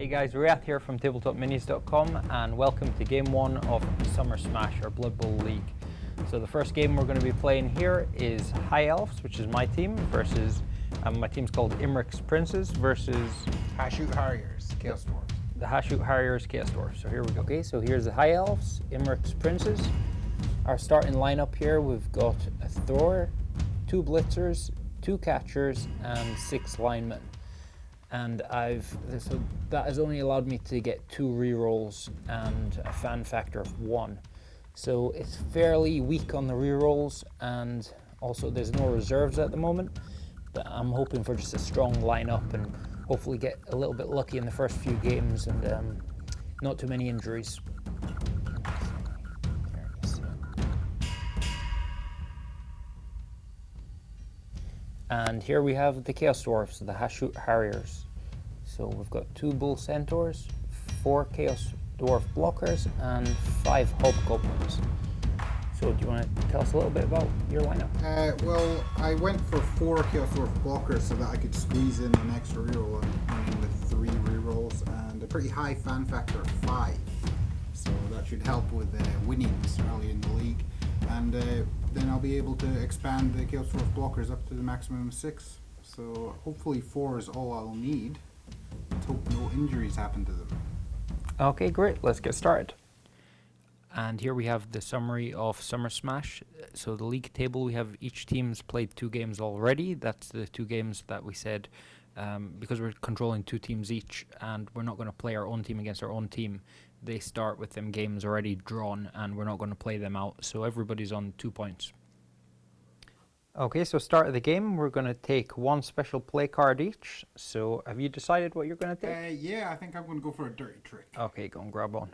Hey guys, Riyadh here from tabletopminis.com and welcome to game 1 of Summer Smash, our Blood Bowl League. So the first game we're going to be playing here is High Elves, which is my team, versus, my team's called Imric's Princes, versus Hashoot Harriers, Chaos Dwarves. the Hashoot Harriers, Chaos Dwarves. So here we go. Okay, so here's the High Elves, Imric's Princes. Our starting lineup here, we've got a thrower, 2 blitzers, 2 catchers, and 6 linemen. And so that has only allowed me to get 2 rerolls and a fan factor of 1. So it's fairly weak on the rerolls, and also there's no reserves at the moment. But I'm hoping for just a strong lineup and hopefully get a little bit lucky in the first few games and not too many injuries. And here we have the Chaos Dwarves, the Hashoot Harriers. So we've got 2 Bull Centaurs, 4 Chaos Dwarf Blockers, and 5 Hobgoblins. So do you want to tell us a little bit about your lineup? Well, I went for 4 Chaos Dwarf Blockers so that I could squeeze in an extra reroll. I'm running with 3 rerolls and a pretty high fan factor of 5. So that should help with winnings early in the league. And then I'll be able to expand the Chaos Dwarf Blockers up to the maximum of 6. So hopefully 4 is all I'll need. Let's hope no injuries happen to them. Okay, great. Let's get started. And here we have the summary of Summer Smash. So the league table, we have each team's played 2 games already. That's the 2 games that we said, because we're controlling 2 teams each and we're not going to play our own team against our own team. They start with them games already drawn and we're not going to play them out. So everybody's on 2 points. Okay, so start of the game, we're going to take 1 special play card each. So have you decided what you're going to take? Yeah, I think I'm going to go for a dirty trick. Okay, go and grab one.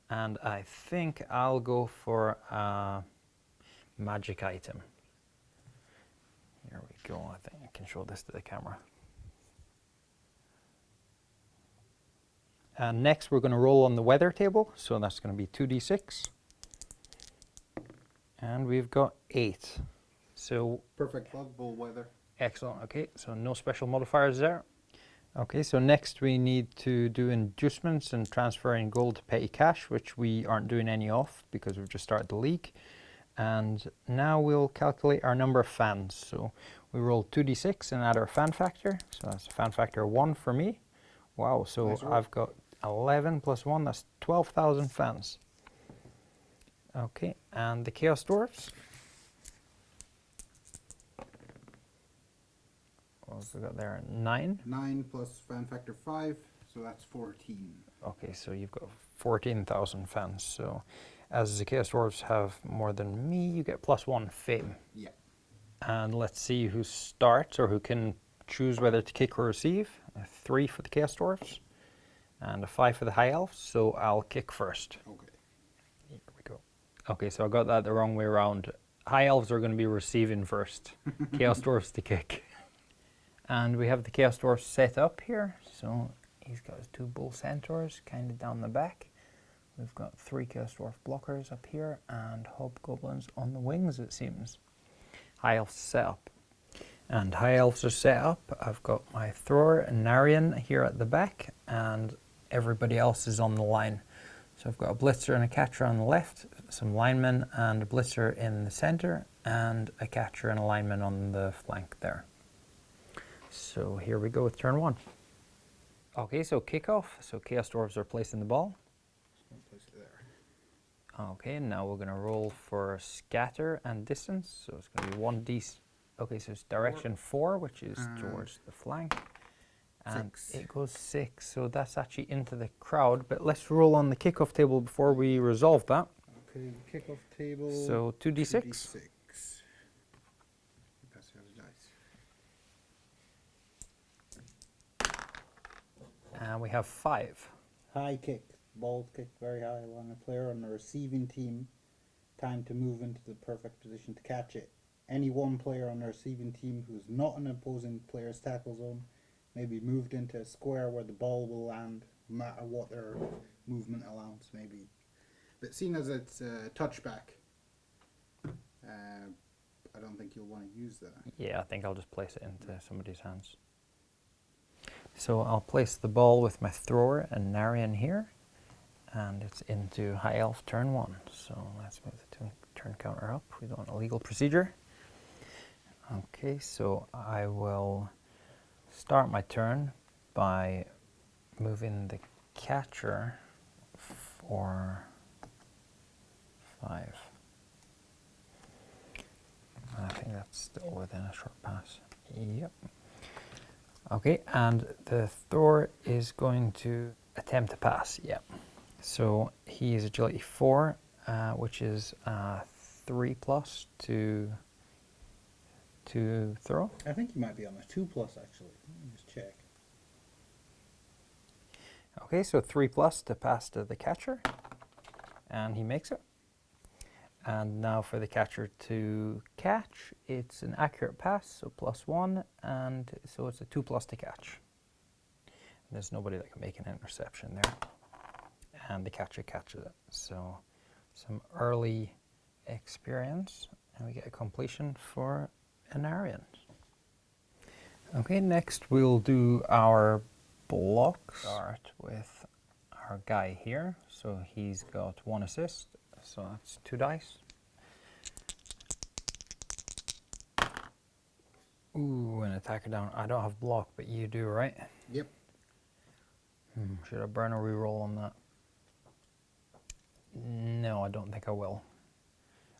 And I think I'll go for a magic item. Here we go. I think I can show this to the camera. And next we're going to roll on the weather table. So that's going to be 2d6. And we've got 8. So Perfect Bloodbowl weather. excellent. Okay, so no special modifiers there. Okay, so next we need to do inducements and transferring gold to petty cash, which we aren't doing any of because we've just started the league. And now we'll calculate our number of fans. So we roll 2d6 and add our fan factor. So that's a fan factor of 1 for me. Wow, so nice. I've got 11 plus 1, that's 12,000 fans. Okay, and the Chaos Dwarves. What have we got there? 9? 9 plus fan factor 5, so that's 14. Okay, so you've got 14,000 fans. So as the Chaos Dwarves have more than me, you get +1 fame. Yeah. And let's see who starts or who can choose whether to kick or receive. A 3 for the Chaos Dwarves and a 5 for the High Elves. So I'll kick first. Okay. Here we go. Okay, so I got that the wrong way around. High Elves are going to be receiving first. Chaos Dwarves to kick. And we have the Chaos Dwarf set up here. So he's got his 2 Bull Centaurs kind of down the back. We've got 3 Chaos Dwarf Blockers up here and Hobgoblins on the wings, it seems. High Elves set up. And High Elves are set up. I've got my thrower and Narian here at the back and everybody else is on the line. So I've got a blitzer and a catcher on the left, some linemen and a blitzer in the center, and a catcher and a lineman on the flank there. So here we go with turn 1. Okay, so kickoff. So Chaos Dwarves are placing the ball. Place it there. Okay, now we're going to roll for scatter and distance. So it's going to be 1d. Okay, so it's direction 4, which is towards the flank. And 6. it goes 6, so that's actually into the crowd. But let's roll on the kickoff table before we resolve that. Okay, kickoff table. So 2d6. 2d6. Pass the other dice. And we have 5. High kick. Ball kicked very high along a player on the receiving team. Time to move into the perfect position to catch it. Any one player on the receiving team who's not an opposing player's tackle zone may be moved into a square where the ball will land, no matter what their movement allowance may be. But seeing as it's a touchback, I don't think you'll want to use that. Yeah, I think I'll just place it into somebody's hands. So I'll place the ball with my thrower and Narian here, and it's into High Elf turn 1. So let's move the turn counter up. We don't want a legal procedure. Okay, so I will start my turn by moving the catcher for 5. I think that's still within a short pass. Yep. Okay, and the thrower is going to attempt to pass. Yep. So he is agility 4, which is 3+ to throw. I think he might be on a 2+ actually. Let me just check. Okay, so 3+ to pass to the catcher, and he makes it. And now for the catcher to catch, it's an accurate pass, so +1, and so it's a 2+ to catch. And there's nobody that can make an interception there. And the catcher catches it. So some early experience, and we get a completion for Anarian. Okay, next we'll do our block. Start with our guy here. So he's got 1 assist. So that's 2 dice. Ooh, an attacker down. I don't have block, but you do, right? Yep. Should I burn a reroll on that? No, I don't think I will.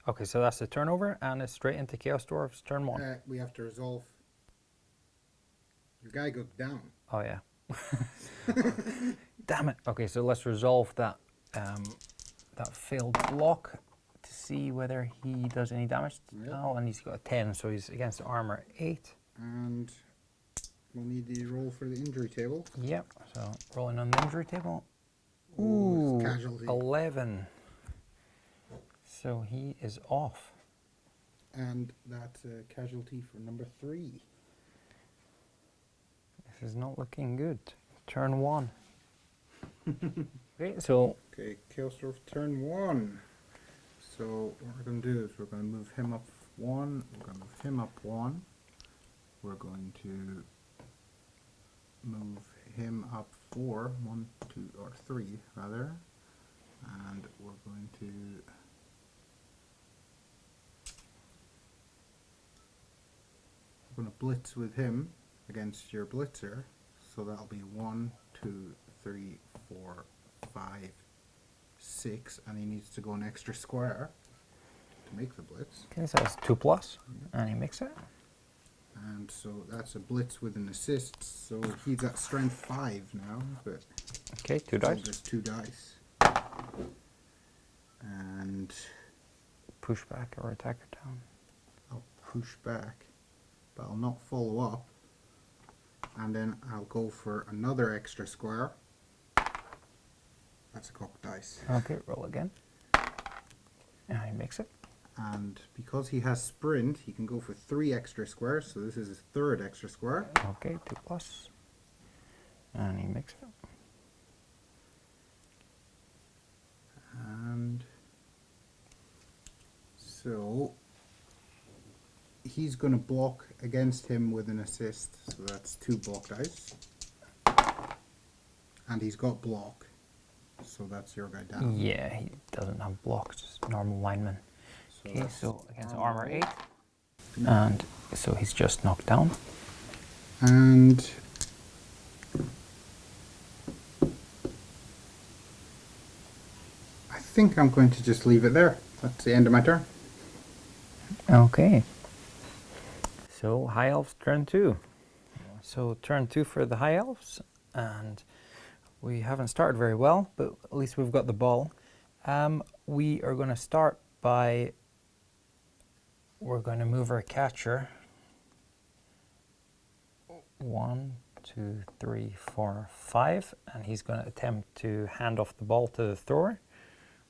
Okay, so that's the turnover, and it's straight into Chaos Dwarves, turn 1. We have to resolve. Your guy goes down. Oh, yeah. Damn it. Okay, so let's resolve that that failed block to see whether he does any damage. Yep. Oh, and he's got a 10, so he's against armor 8. And we'll need the roll for the injury table. Yep, so rolling on the injury table. Ooh, Ooh, it's casualty. 11. So he is off. And that's a casualty for number 3. This is not looking good. Turn 1. Okay, so Okay, Chaos Dwarf turn 1. So what we're going to do is we're going to move him up 1. We're going to move him up 1. We're going to move him up 4. 1, 2, or 3 rather. And we're going to blitz with him against your blitzer. So that'll be 1, 2, 3, 4, 5, 6, and he needs to go an extra square to make the blitz. okay, so that's 2+, and he makes it. And so that's a blitz with an assist. So he's at strength 5 now, but Okay, 2 so dice. just 2 dice. And Push back or attacker down. I'll push back, but I'll not follow up. And then I'll go for another extra square. That's a cocked dice. Okay, roll again. And he makes it. And because he has sprint, he can go for 3 extra squares. So this is his 3rd extra square. Okay, 2+. And he makes it. And so he's going to block against him with an assist. So that's 2 block dice. And he's got block. So that's your guy down. Yeah, he doesn't have blocks, just normal lineman. So Okay, that's so against armor 8. Mm. And so he's just knocked down. And I think I'm going to just leave it there. That's the end of my turn. Okay. So High Elves turn 2. So turn 2 for the High Elves, and we haven't started very well, but at least we've got the ball. We are going to start by, we're going to move our catcher 1, 2, 3, 4, 5, and he's going to attempt to hand off the ball to the thrower,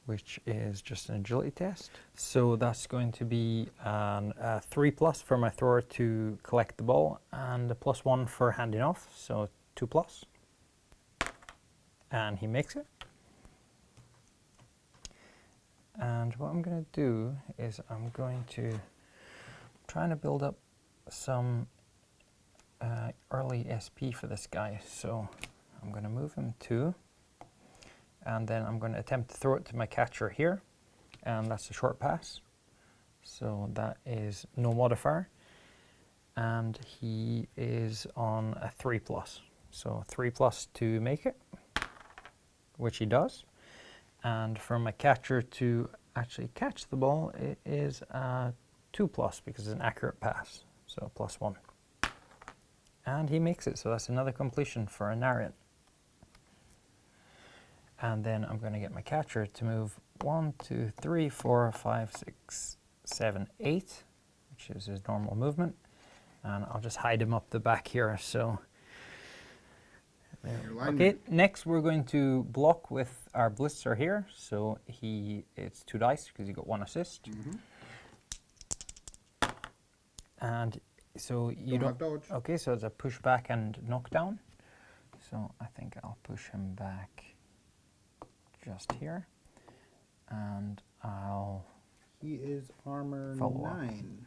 which is just an agility test. So that's going to be a 3+ for my thrower to collect the ball, and a +1 for handing off, so 2+. And he makes it. And what I'm going to do is I'm trying to build up some early SP for this guy, so I'm going to move him 2, and then I'm going to attempt to throw it to my catcher here, and that's a short pass, so that is no modifier, and he is on a 3+, so 3+ to make it, which he does, and for my catcher to actually catch the ball, it is a 2+ because it's an accurate pass, so +1. And he makes it, so that's another completion for a Narian. And then I'm going to get my catcher to move 1, 2, 3, 4, 5, 6, 7, 8, which is his normal movement. And I'll just hide him up the back here. So, okay, next we're going to block with our Blitzer here. So it's 2 dice because he got 1 assist. And so you don't have dodge. Okay, so it's a push back and knockdown. So I think I'll push him back just here, and I'll. He is armor Follow up. 9.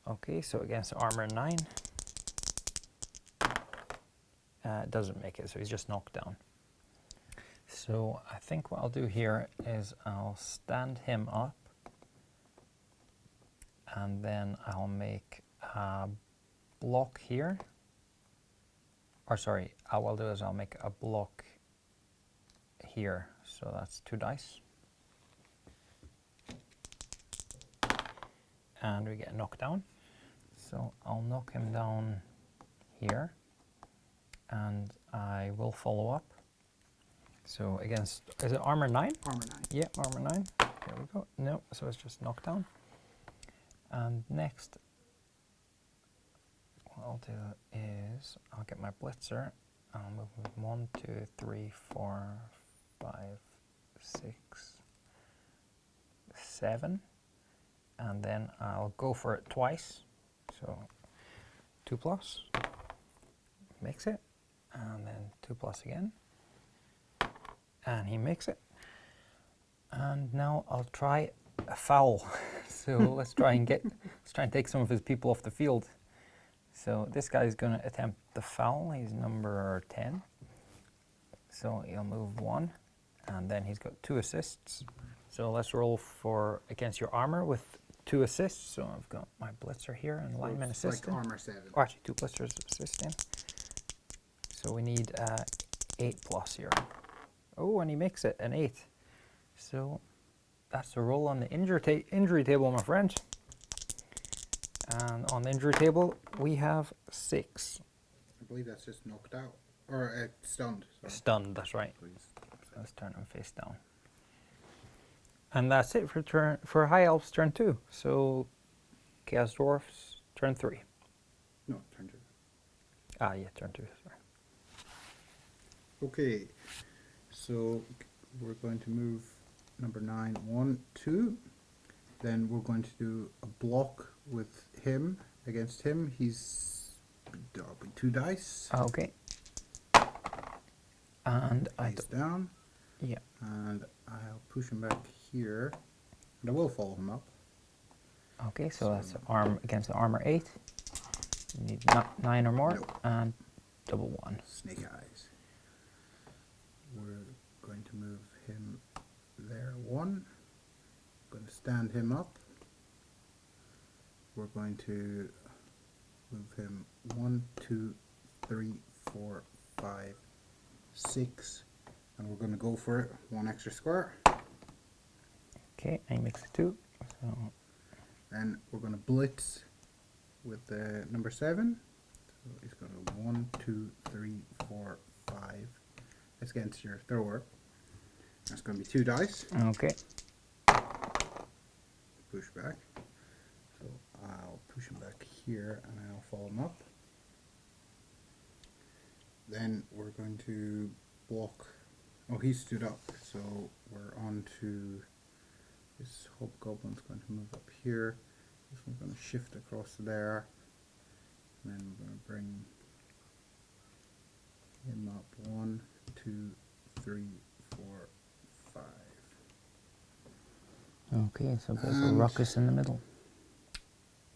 Okay, so against armor 9, it doesn't make it, so he's just knocked down. So I think what I'll do here is I'll stand him up, and then I'll make a block here. Or sorry, what I'll do is I'll make a block here. So that's 2 dice. And we get knocked down. So I'll knock him down here. And I will follow up. So against, is it armor 9? Armor 9. Yeah, armor 9. There we go. No, so it's just knockdown. And next, what I'll do is I'll get my Blitzer. I'll move him 1, 2, 3, 4, 5, 6, 7. And then I'll go for it twice. So 2+. Makes it. And then 2+ again. And he makes it. And now I'll try a foul. So let's try and take some of his people off the field. So this guy's going to attempt the foul. He's number 10. So he'll move 1, and then he's got 2 assists. So let's roll for against your armor with 2 assists. So I've got my Blitzer here and lineman assisting. Like armor 7. Or actually 2 Blitzers assisting. So we need 8+ here. Oh, and he makes it, an 8. So that's a roll on the injury table, my friend. And on the injury table, we have 6. I believe that's just knocked out. Or stunned. Sorry. Stunned, that's right. Please. So let's turn him face down. And that's it for High Elves turn 2. So Chaos Dwarves turn 3. No, turn 2. Ah, yeah, turn 2, sorry. Okay, so we're going to move number 9, 1, 2. Then we're going to do a block with him. Against him, he's 2 dice. Okay. And He's down. Yeah. And I'll push him back here. And I will follow him up. Okay, so that's arm against the armor 8. You need 9 or more, Nope. and double 1. Snake eyes. We're going to move him there 1. Going to stand him up. We're going to move him 1, 2, 3, 4, 5, 6, and we're going to go for it. 1 extra square. Okay, and he makes it 2. So Then we're going to blitz with the number 7. So he's going to 1, 2, 3, 4, 5. That's against your thrower. That's going to be 2 dice. okay. Push back. So I'll push him back here and I'll follow him up. Then we're going to block. Oh, he stood up, so we're on to this hobgoblin's going to move up here. This one's going to shift across there. And then we're going to bring him up 1, 2, 3, 4, 5. Okay, so there's a ruckus in the middle.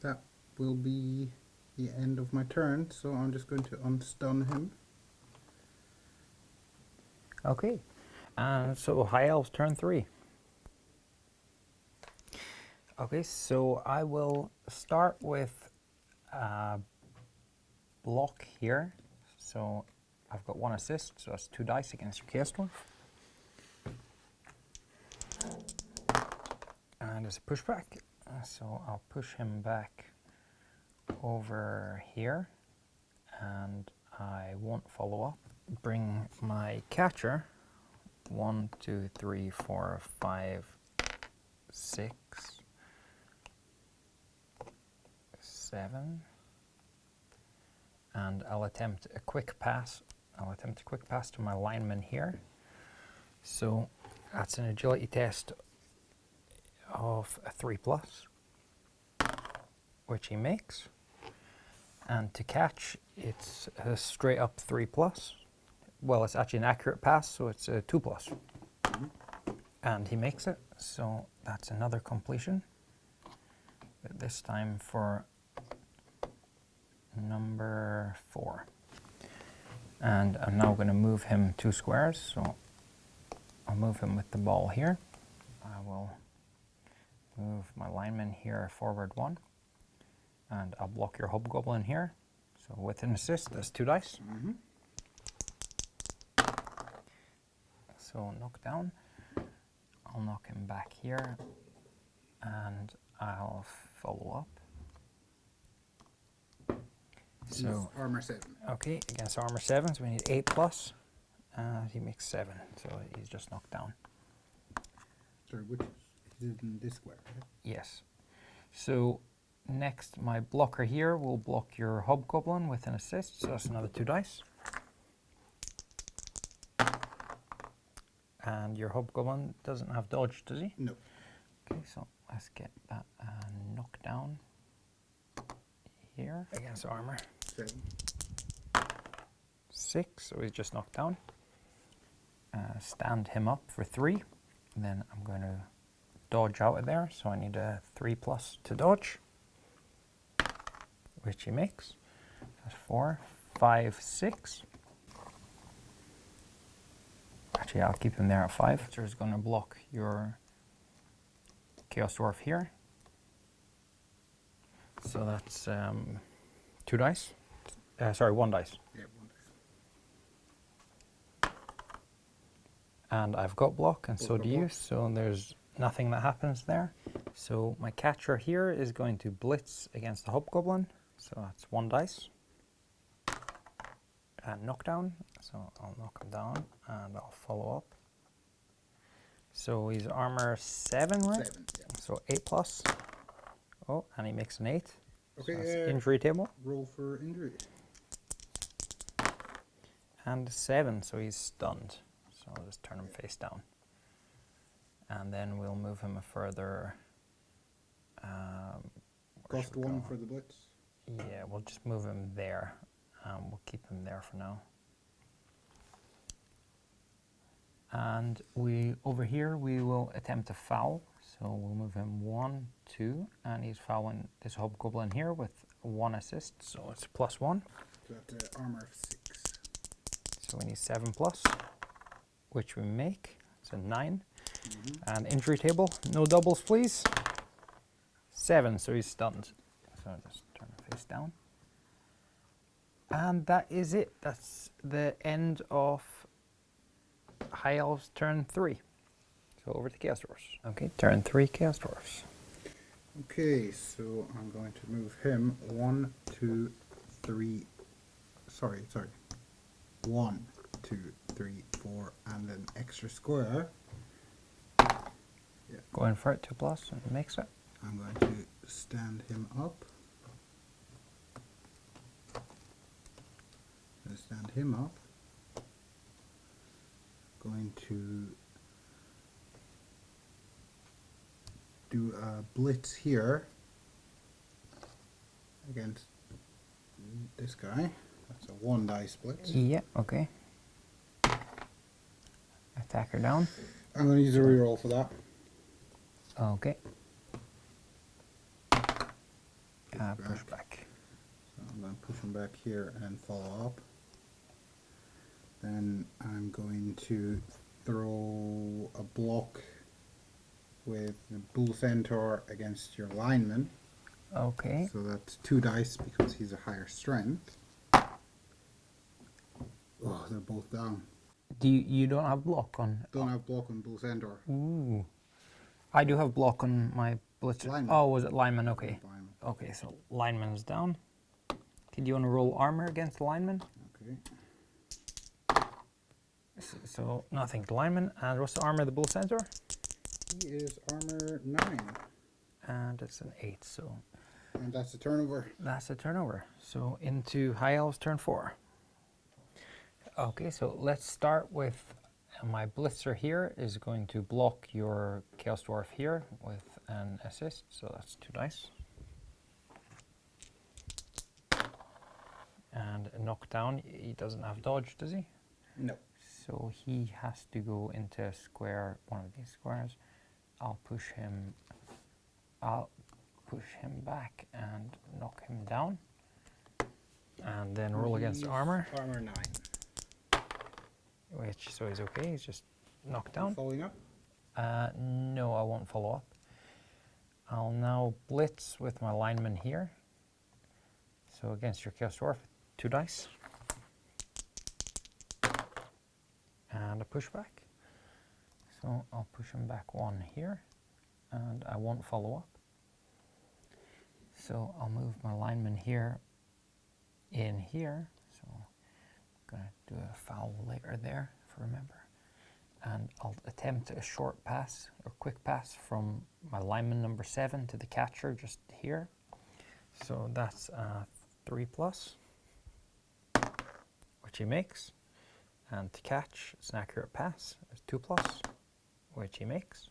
That will be the end of my turn, so I'm just going to unstun him. Okay, so High Elves turn 3. Okay, so I will start with a block here. So I've got 1 assist, so that's 2 dice against your Chaos Dwarf. And there's a pushback, so I'll push him back over here, and I won't follow up. Bring my catcher, 1, 2, 3, 4, 5, 6, 7, and I'll attempt a quick pass. I'll attempt a quick pass to my lineman here. So that's an agility test of a 3+, which he makes. And to catch, it's a straight up 3+. Well, it's actually an accurate pass, so it's a 2+. And he makes it, so that's another completion. But this time for number 4. And I'm now going to move him 2 squares, so I'll move him with the ball here. I will move my lineman here forward 1. And I'll block your hobgoblin here. So with an assist, that's 2 dice. So knock down. I'll knock him back here, and I'll follow up. So armor 7. okay, against armor 7, so we need 8+. He makes 7, so he's just knocked down. Sorry, which is in this square, right? Yes. So next, my blocker here will block your hobgoblin with an assist, so that's another 2 dice. And your hobgoblin doesn't have dodge, does he? No. Okay, so let's get that knockdown here against armor. 7. 6, so he's just knocked down. Stand him up for 3, and then I'm going to dodge out of there, so I need a 3+ to dodge, which he makes. That's 4, 5, 6. Actually, I'll keep him there at 5. So he's going to block your Chaos Dwarf here. So that's 2 dice. Sorry, 1 dice. Yeah, 1 dice. And I've got block, and so Both do got you. block. So there's nothing that happens there. So my catcher here is going to blitz against the hobgoblin. So that's 1 dice. And knockdown. So I'll knock him down, and I'll follow up. So he's armor 7, right? 7, yeah. So 8+. Oh, and he makes an 8. Okay, So that's injury table. roll for injury. And 7, so he's stunned. So I'll just turn him face down. And then we'll move him a further. Where Cost should we 1 go? for the blitz. Yeah, we'll just move him there. We'll keep him there for now. And over here we will attempt a foul. So we'll move him 1, 2, and he's fouling this hobgoblin here with 1 assist. So it's +1. So that's armor of 6. So we need 7+, which we make. It's a 9. And injury table, no doubles please. 7, so he's stunned. So I'll just turn him face down. And that is it. That's the end of High Elves turn 3. So over to Chaos Dwarves. Okay, turn 3 Chaos Dwarves. Okay, so I'm going to move him 1, 2, 3. Sorry. 1, 2, 3, 4, and an extra square. Yeah. Going for it, 2+, and makes it. I'm going to stand him up. Going to stand him up. Going to do a blitz here against this guy. That's a 1 dice blitz. Yeah, okay. Attacker down. I'm going to use a reroll for that. Okay. Push back. So come back here and follow up. Then I'm going to throw a block with the Bull Centaur against your lineman. Okay. So that's 2 dice because he's a higher strength. Oh, they're both down. You don't have block on? Don't have block on Bull Centaur. Ooh. I do have block on my blitzer. Lineman. Oh, was it lineman? Okay. Lineman. Okay, so lineman's down. Okay, do you want to roll armor against the lineman? Okay. So nothing to lineman. And what's the armor of the Bull Centaur? He is armor 9. And it's an 8, so And that's the turnover. that's a turnover. So into High Elves turn 4. Okay, so let's start with my blitzer here is going to block your Chaos Dwarf here with an assist, so that's 2 dice. And a knockdown, he doesn't have dodge, does he? No. So he has to go into a square, one of these squares. I'll push him back and knock him down. And then roll against He's armor. Armor 9. Which, so he's okay, he's just knocked down. Following up? No, I won't follow up. I'll now blitz with my lineman here. So against your Chaos Dwarf, 2 dice. And a pushback. So I'll push him back 1 here, and I won't follow up. So I'll move my lineman here in here. So I'm going to do a foul later there, if I remember. And I'll attempt a short pass, or quick pass from my lineman number 7 to the catcher just here. So that's 3+, which he makes. And to catch, it's an accurate pass, it's 2+, which he makes.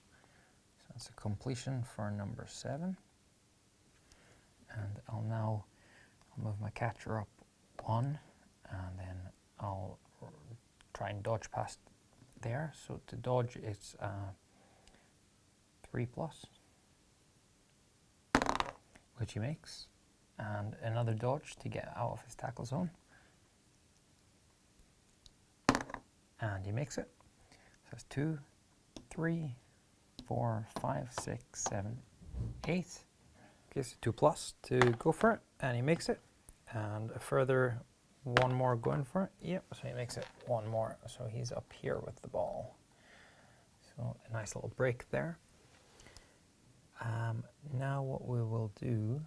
So that's a completion for number 7. And I'll now move my catcher up 1, and then I'll try and dodge past there. So to dodge, it's 3+, which he makes, and another dodge to get out of his tackle zone. And he makes it. So that's 2, 3, 4, 5, 6, 7, 8. Okay, so 2+ to go for it, and he makes it. And a further 1 more going for it. Yep, so he makes it 1 more. So he's up here with the ball. So a nice little break there. Now what we will do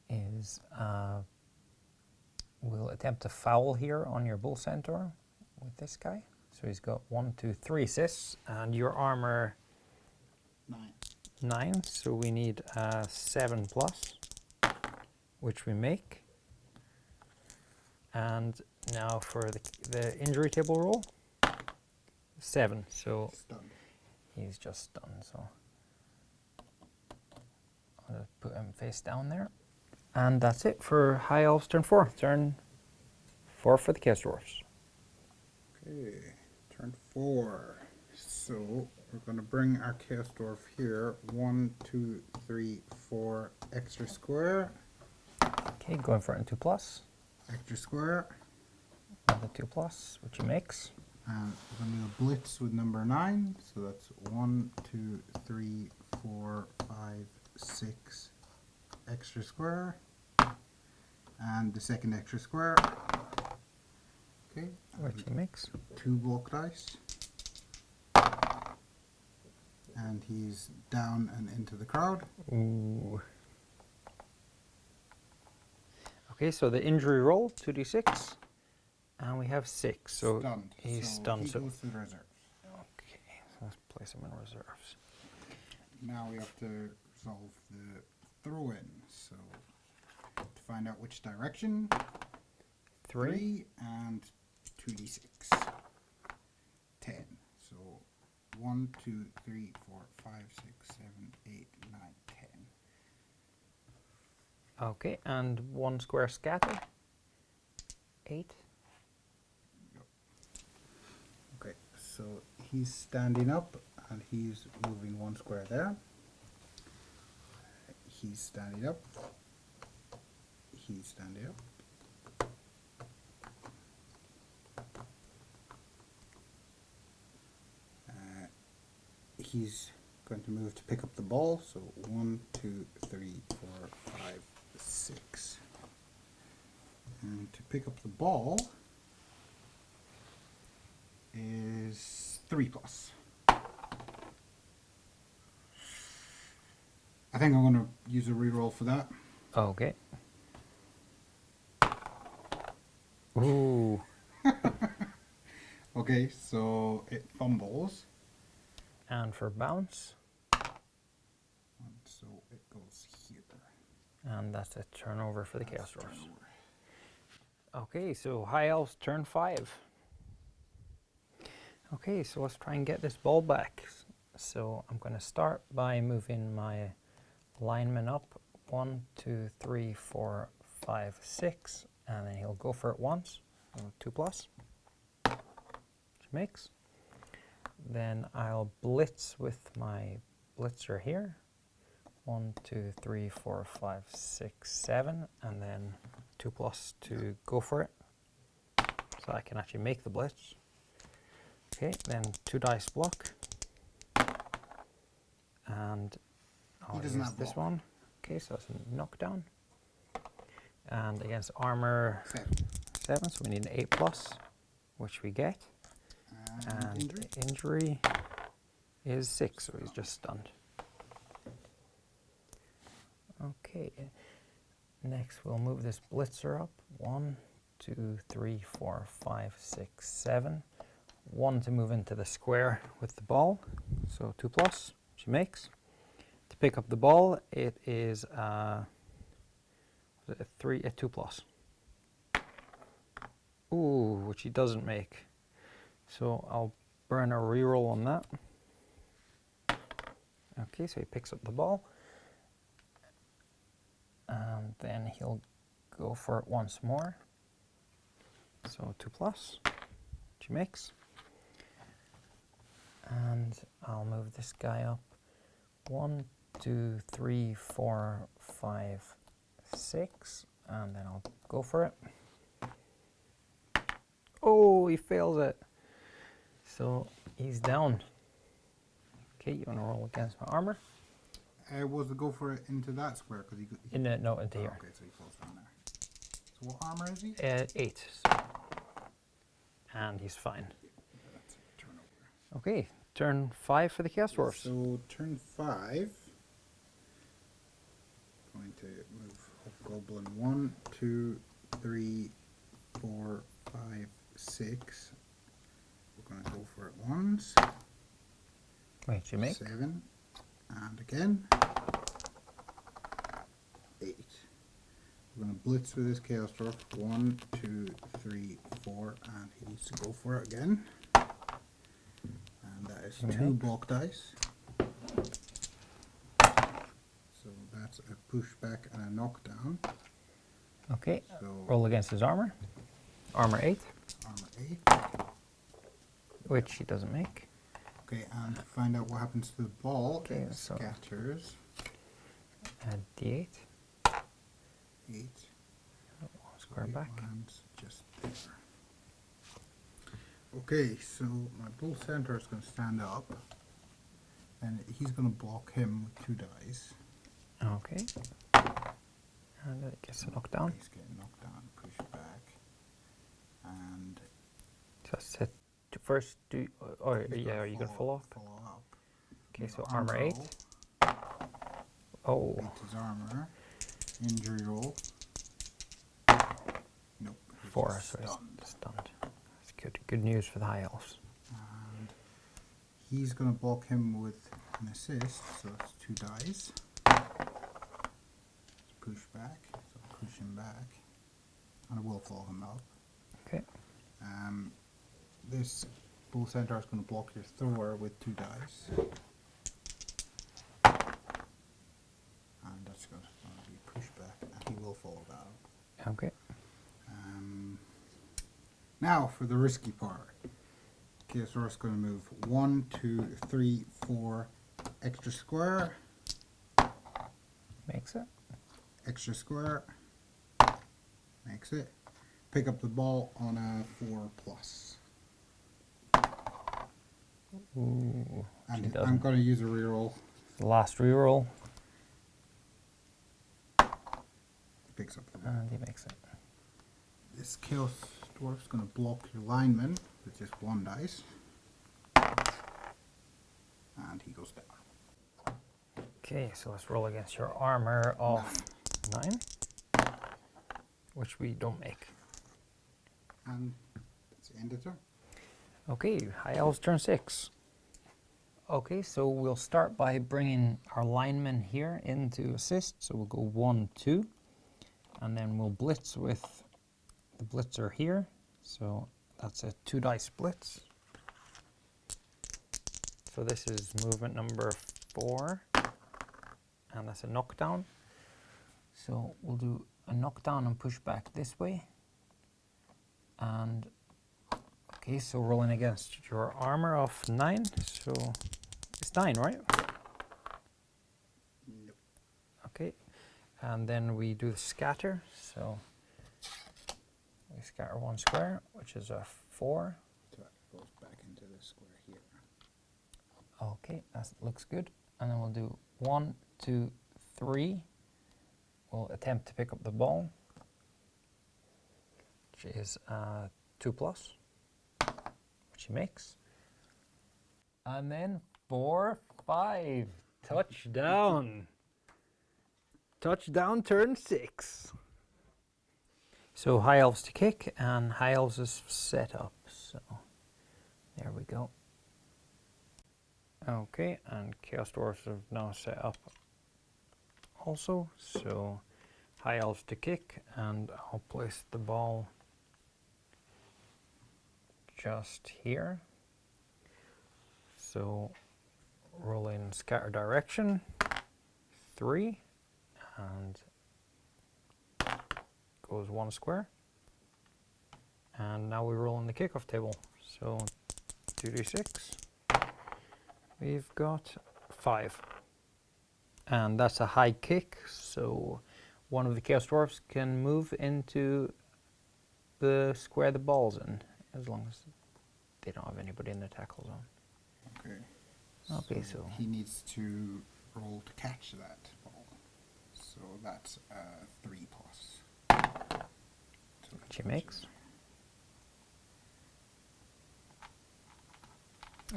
is we'll attempt a foul here on your Bull Centaur with this guy. So he's got 1, 2, 3 assists, and your armor 9. So we need 7+, which we make. And now for the injury table roll, 7. So Stunned. he's just stunned. So I'll just put him face down there. And that's it for High Elves turn 4. Turn 4 for the Chaos Dwarves. Okay, turn 4. So we're going to bring our Chaos Dwarf here. 1, 2, 3, 4 extra square. Okay, going for it in 2+. Extra square. Another 2+, which he makes. And we're going to do a blitz with number 9. So that's 1, 2, 3, 4, 5, 6 extra square. And the second extra square. Okay. Which he makes. 2 block dice. And he's down and into the crowd. Ooh. Okay, so the injury roll, 2d6. And we have 6. So Stunned. he's So stunned. He So goes to the reserves. okay, so let's place him in reserves. Now we have to resolve the throw-in. So to find out which direction, 3 and 2d6. 10. So 1, 2, 3, 4, 5, 6, 7, 8, 9, 10. Okay, and 1 square scatter. 8. Okay, so he's standing up and he's moving 1 square there. He's standing up. he's standing up. He's going to move to pick up the ball. So 1, 2, 3, 4, 5, 6. And to pick up the ball is 3+. I think I'm going to use a reroll for that. Okay. Ooh. Okay, so it fumbles. And for bounce. And so it goes here. And that's a turnover for the Chaos That's Dwarves. turnover. Okay, so High Elves turn 5. Okay, so let's try and get this ball back. So I'm going to start by moving my lineman up 1, 2, 3, 4, 5, 6, and then he'll go for it once. So 2+, which makes. Then I'll blitz with my blitzer here. 1, 2, 3, 4, 5, 6, 7, and then 2+ to go for it. So I can actually make the blitz. Okay, then 2 dice block. And I'll doesn't use have this block. one. Okay, so that's a knockdown. And against armor 7, so we need an 8+, which we get. And injury. injury is 6, so he's just stunned. Okay, next we'll move this blitzer up. 1, 2, 3, 4, 5, 6, 7. 1 to move into the square with the ball, so 2+, which he makes. To pick up the ball, it is a 2+. Ooh, which he doesn't make. So I'll burn a reroll on that. Okay, so he picks up the ball. And then he'll go for it once more. So 2+, which he makes. And I'll move this guy up. 1, 2, 3, 4, 5, 6. And then I'll go for it. Oh, he fails it. So he's down. Okay, you want to roll against my armor? Was to go for it into that square because he No, into here. Okay, so he falls down there. So what armor is he? 8. So. And he's fine. That's a turnover. Okay, turn 5 for the Chaos Dwarfs. So turn 5. Going to move Hobgoblin 1, 2, 3, 4, 5, 6. We're going to go for it once. Wait, you make? 7. And again. 8. We're going to blitz with this Chaos Dwarf. 1, 2, 3, 4. And he needs to go for it again. And that is 2 block dice. So that's a pushback and a knockdown. Okay, So roll against his armor. Armor 8, armor 8. which he doesn't make. Okay, and to find out what happens to the ball, Okay, it so- scatters. D8. 8. Square It back. lands just there. Okay, so my bull center is going to stand up. And he's going to block him with 2 dice. Okay. And it gets a knockdown. He's getting knocked down, pushed back. And Just hit to first do, or he's yeah, are you gonna fall off? Fall up. Okay, so Armor armor 8. roll. Oh, Beats his armor. Injury roll. Nope. he's 4, just so he's stunned. stunned. That's good. Good news for the High Elves. And he's going to block him with an assist, so it's 2 dice. Push back, so push him back. And I will follow him up. Okay. This bull centaur is going to block your thrower with 2 dice. And that's going to be pushback, and he will follow that up. Okay. Now for the risky part. Chaosaurus is going to move 1, 2, 3, 4, extra square, Makes it. extra square, Makes it. Pick up the ball on a 4+. Ooh, she And I'm doesn't. going to use a reroll. The last reroll, Picks up the ball. and he makes it. This Chaos Dwarf's going to block your lineman with just 1 dice. And he goes down. Okay, so let's roll against your armor of 9, which we don't make. And that's the end of turn. Okay, High Elves turn 6. Okay, so we'll start by bringing our lineman here in to assist. So we'll go 1, 2, and then we'll blitz with the blitzer here. So that's a 2 dice blitz. So this is movement number 4, and that's a knockdown. So we'll do a knockdown and push back this way. And okay, so rolling against your armor of 9, so it's 9, right? Nope. Okay, and then we do the scatter, so we scatter 1 square, which is a 4. So that goes back into the square here. Okay, that looks good. And then we'll do 1, 2, 3. We'll attempt to pick up the ball, which is 2+, which he makes. And then 4, 5. Touchdown. Touchdown turn 6. So High Elves to kick, and High Elves is set up. So there we go. Okay, and Chaos Dwarves have now set up also. So High Elves to kick, and I'll place the ball just here. So roll in scatter direction 3, and goes 1 square. And now we roll in the kickoff table. So 2d6. We've got 5. And that's a high kick, so one of the Chaos Dwarfs can move into the square the ball's in, as long as they don't have anybody in the tackle zone. Okay. Okay, so he needs to roll to catch that ball. So that's 3+. So which he makes.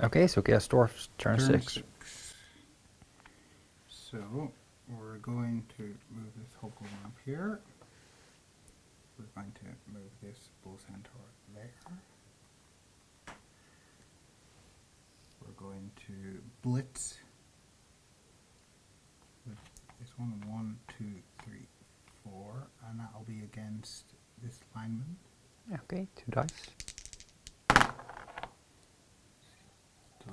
Okay, so Chaos Dwarfs turn 6. So we're going to move this Hobgoblin up here. We're going to move this Bull Centaur there. We're going to blitz with this one. 1, 2, 3, 4, and that'll be against this lineman. Okay, 2 dice.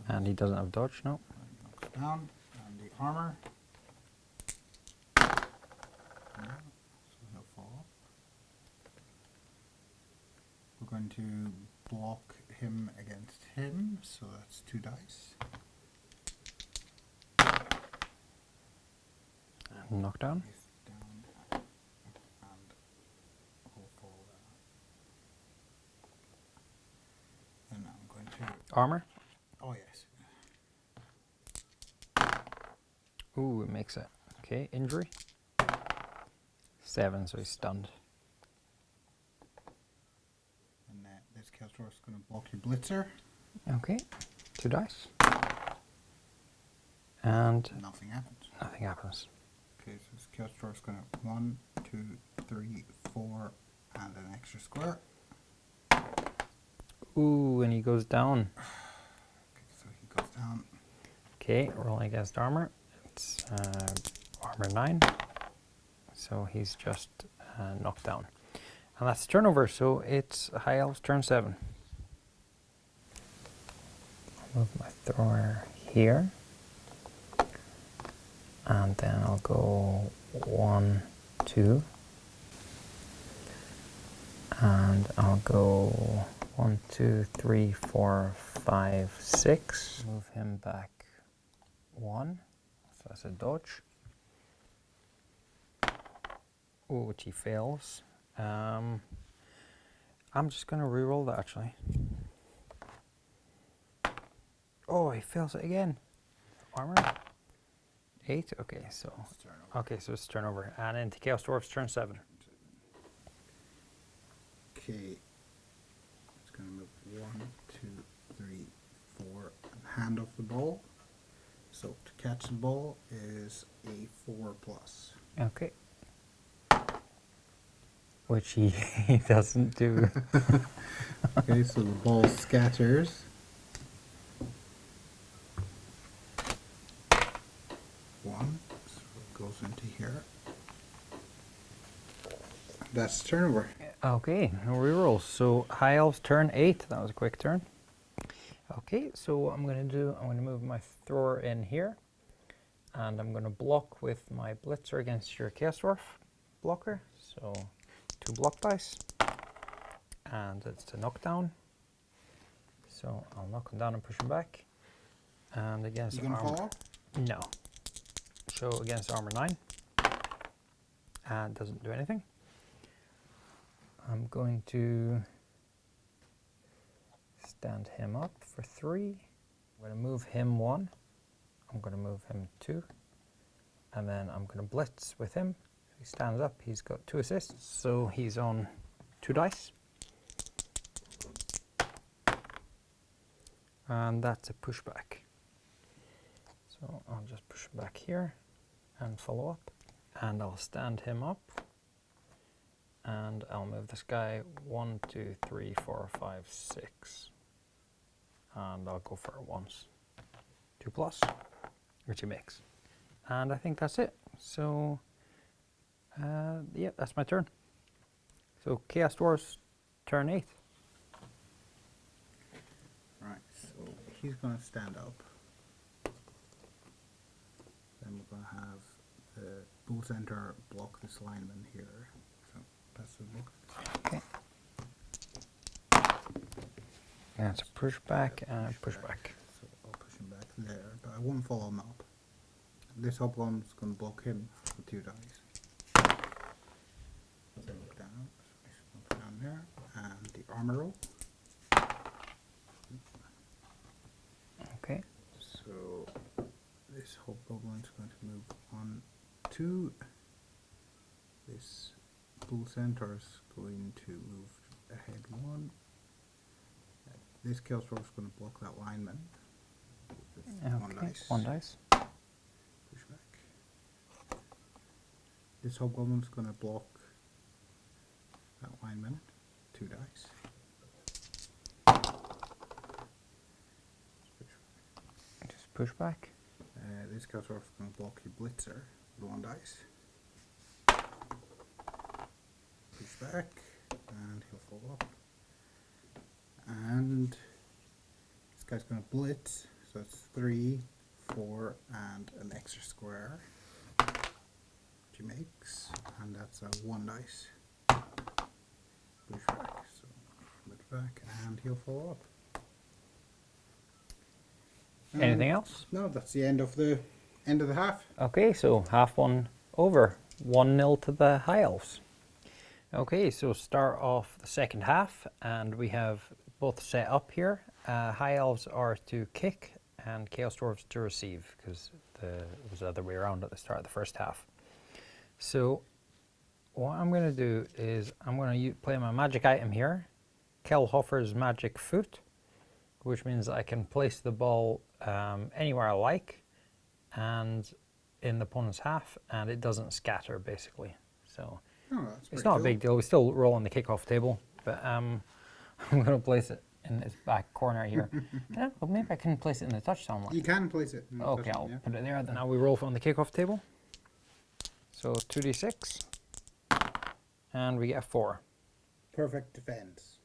And he doesn't have dodge, no. Knocks down, and the armor. No, so he'll fall. We're going to block him against him, so that's 2 dice. And knockdown. He's down, and he'll fall down. And I'm going to. Armor. Oh yes. Ooh, it makes it. Okay, injury. 7, so he's stunned. And this Chaos Dwarf is going to block your blitzer. Okay, 2 dice. And Nothing happens. nothing happens. Okay, so this Chaos Dwarf is going to 1, 2, 3, 4, and an extra square. Ooh, and he goes down. Okay, so he goes down. Okay, rolling against armor. It's armor 9. So he's just knocked down. And that's the turnover, so it's High Elves turn 7. I'll move my thrower here. And then I'll go 1, 2. And I'll go 1, 2, 3, 4, 5, 6. Move him back 1. So that's a dodge. Ooh, which he fails. I'm just going to re-roll that actually. Oh, he fails it again. Armor. 8. Okay, so it's turnover, and into Chaos Dwarfs turn 7. Okay. It's going to move 1, 2, 3, 4, and hand off the ball. So to catch the ball is a 4+. Okay. Which he doesn't do. Okay, so the ball scatters. 1, so it goes into here. That's turnover. Okay, no rerolls. So High Elves turn 8. That was a quick turn. Okay, so what I'm going to move my thrower in here, and I'm going to block with my blitzer against your Chaos Dwarf blocker. So 2 block dice, and it's a knockdown. So I'll knock him down and push him back. And against You gonna armor, follow? no. So against armor 9, and doesn't do anything. I'm going to stand him up for 3. I'm going to move him 1. I'm going to move him 2. And then I'm going to blitz with him. He stands up. He's got 2 assists, so he's on 2 dice. And that's a pushback. So I'll just push back here and follow up. And I'll stand him up. And I'll move this guy 1, 2, 3, 4, 5, 6. And I'll go for it once. 2+, which he makes. And I think that's it. So, yeah, that's my turn. So Chaos Dwarves turn 8. Right, so he's going to stand up. Then we're going to have the bull center block this lineman here. So that's the look. Okay. That's a pushback and a pushback. So I'll push him back there, but I won't follow him up. This hobgoblin's going to block him with 2 dice. So look down, so he's going to put down there, and the armor roll. Okay. So this hobgoblin's going to move on 2. This bull center's going to move ahead 1. This Chaos Dwarf's going to block that lineman. With 1 Okay. dice. 1 dice. Push back. This hobgoblin's going to block that lineman. 2 dice. Just push back. This Chaos Dwarf's going to block your blitzer with 1 dice. Push back, and he'll follow up. And this guy's going to blitz, so it's 3, 4, and an extra square, which he makes, and that's a 1 dice. Push back, so flip back, and he'll follow up. Anything else? No, that's the end of the half. Okay, so half one over. 1-0 to the High Elves. Okay, so start off the second half, and we have both set up here. High Elves are to kick, and Chaos Dwarves to receive, because it was the other way around at the start of the first half. So what I'm going to do is I'm going to play my magic item here, Kelhofer's Magic Foot, which means I can place the ball anywhere I like, and in the opponent's half, and it doesn't scatter, basically. So it's not a big deal. We still roll on the kickoff table, but I'm going to place it in its back corner here. Well, maybe I can place it in the touchdown line. You can place it. In the Okay, touchdown, I'll yeah. put it there. Then now we roll on the kickoff table. So 2d6, and we get a 4. Perfect defense.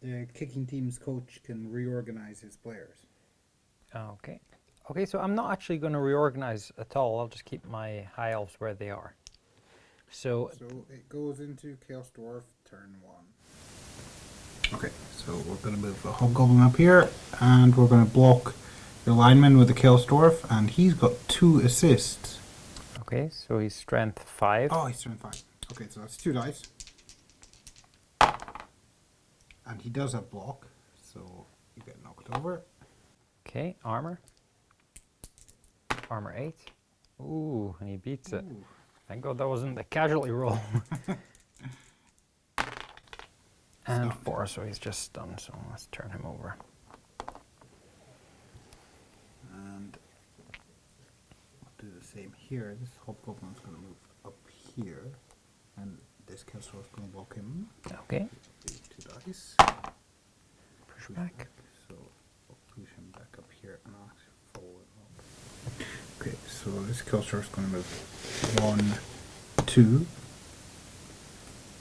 The kicking team's coach can reorganize his players. Okay. Okay, so I'm not actually going to reorganize at all. I'll just keep my High Elves where they are. So it goes into Chaos Dwarf turn 1. Okay, so we're going to move a Hobgoblin up here, and we're going to block the lineman with the Chaos Dwarf, and he's got 2 assists. okay, so he's strength 5. Oh, he's turn 5. Okay, so that's 2 dice. And he does have block, so you get knocked over. Okay, armor. Armor 8. Ooh, and he beats it. Ooh. Thank God that wasn't the casualty roll. And Stunned. 4, so he's just stunned, so let's turn him over. And I'll do the same here. This hobgoblin's going to move up here, and this castle is going to block him. Okay, 2 dice. push back. So I'll push him back up here, and I'll actually follow him up. Okay, so this castle is going to move 1, 2.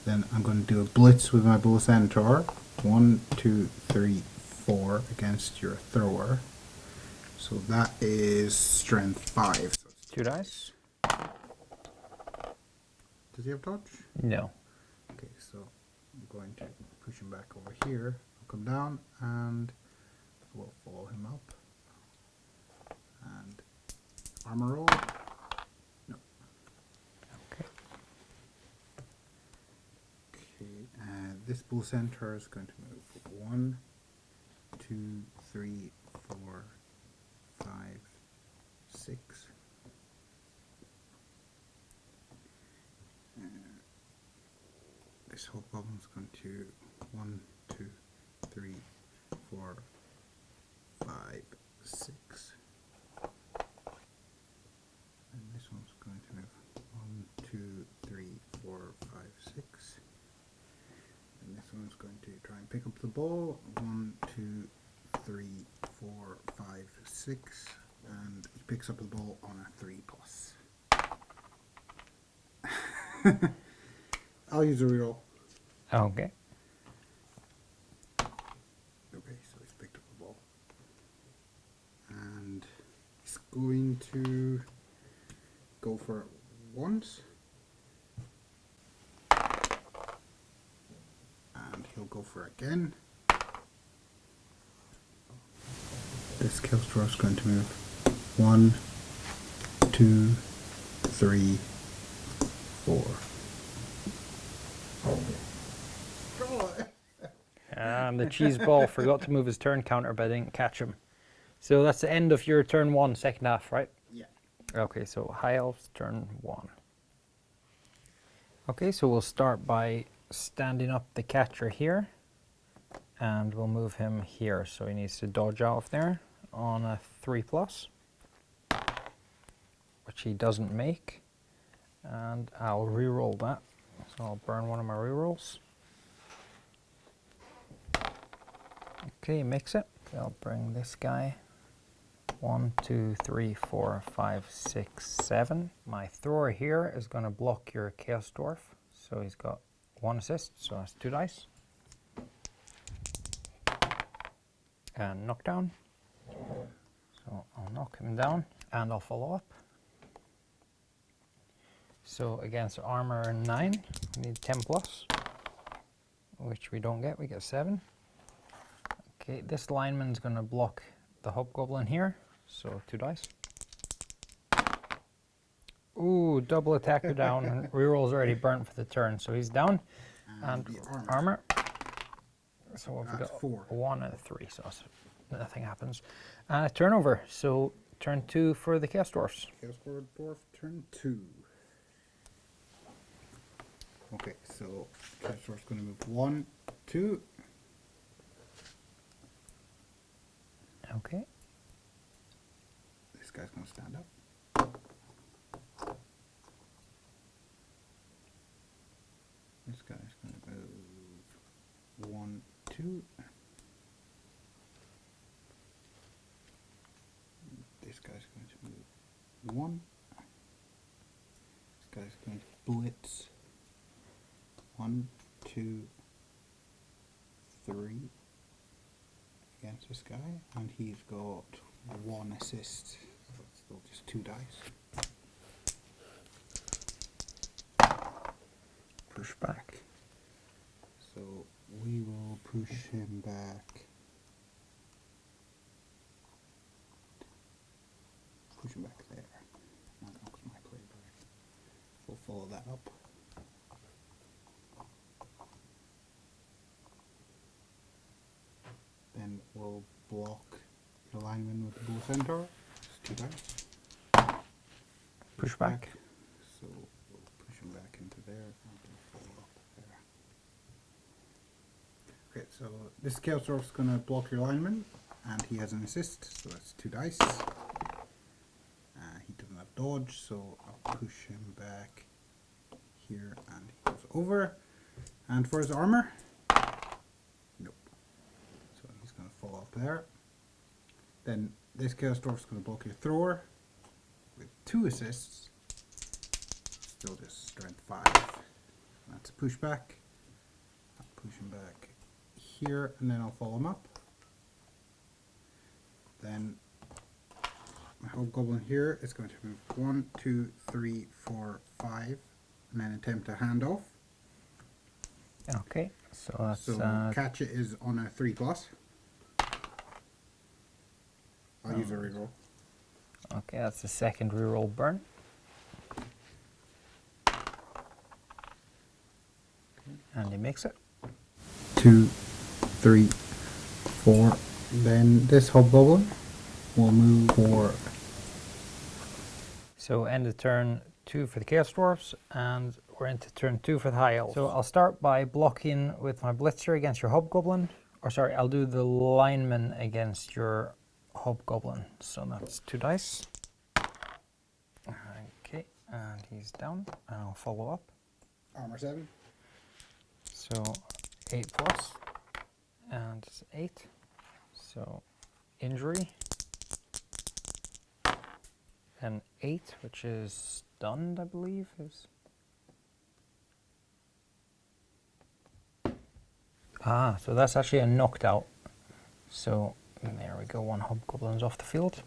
Then I'm going to do a blitz with my bow centaur. 1, 2, 3, 4 against your thrower. So that is strength 5. So it's 2 dice? Does he have dodge? No. Okay, so I'm going to push him back over here. I'll come down and we'll follow him up. And armor roll. No. Okay. Okay, and this bull centaur is going to move 1, 2, 3, 4, 5, 6. This whole goblin's going to 1, 2, 3, 4, 5, 6. And this one's going to move 1, 2, 3, 4, 5, 6. And this one's going to try and pick up the ball. 1, 2, 3, 4, 5, 6. And he picks up the ball on a 3+. I'll use a reroll. Okay. Okay, so he's picked up the ball. And he's going to go for it once. And he'll go for it again. This Killstar is going to move 1, 2, 3, 4. And the cheese ball forgot to move his turn counter, but I didn't catch him. So that's the end of your turn 1, second half, right? Yeah. Okay, so High Elves turn 1. Okay, so we'll start by standing up the catcher here. And we'll move him here, so he needs to dodge out of there on a 3+, which he doesn't make. And I'll re-roll that. So I'll burn one of my re-rolls. Okay, makes it. I'll bring this guy. 1, 2, 3, 4, 5, 6, 7. My thrower here is going to block your Chaos Dwarf. So he's got 1 assist, so that's 2 dice. And knockdown. So I'll knock him down and I'll follow up. So against armor 9, we need 10+, which we don't get, we get 7. Okay, this lineman's going to block the hobgoblin here, so 2 dice. Ooh, double attacker down. Reroll's already burnt for the turn, so he's down. And the armor. So we've That's got 4. a 1 and a 3, so nothing happens. Turnover, so turn 2 for the Chaos Dwarfs. Chaos Dwarf turn 2. Okay, so Chaos Dwarf's going to move 1, 2. Okay. This guy's going to stand up. This guy's going to move 1, 2. This guy's going to move 1. This guy's going to blitz 1, 2, 3 against this guy, and he's got 1 assist. So it's still just 2 dice. Push back. So we will push him back. Push him back there. That knocks my play back. We'll follow that up. Centaur. It's 2 dice. Push back. So we'll push him back into there. And we'll follow up there. Okay, so this Chaos Dwarf's going to block your lineman, and he has an assist, so that's 2 dice. He doesn't have dodge, so I'll push him back here, and he goes over. And for his armor, nope. So he's going to fall off there. Then this Chaos Dwarf's going to block your thrower with 2 assists. Still just strength 5. That's a pushback. I'll push him back here, and then I'll follow him up. Then my hobgoblin here is going to move 1, 2, 3, 4, 5, and then attempt a handoff. Okay, so that's So catch it is on a 3+. I'll use a reroll. okay. That's the second reroll burn. And he makes it. 2, 3, 4. Then this hobgoblin will move 4. So end of turn 2 for the Chaos Dwarfs, and we're into turn 2 for the High Elves. So I'll start by blocking with my Blitzer against your Hobgoblin. Or sorry, I'll do the Lineman against your Hobgoblin. So that's 2 dice. Okay, and he's down, and I'll follow up. Armor 7. So 8+, and it's 8. So injury. And 8, which is stunned, I believe, is. Ah, so that's actually a knocked out. So there we go, 1 Hobgoblin's off the field.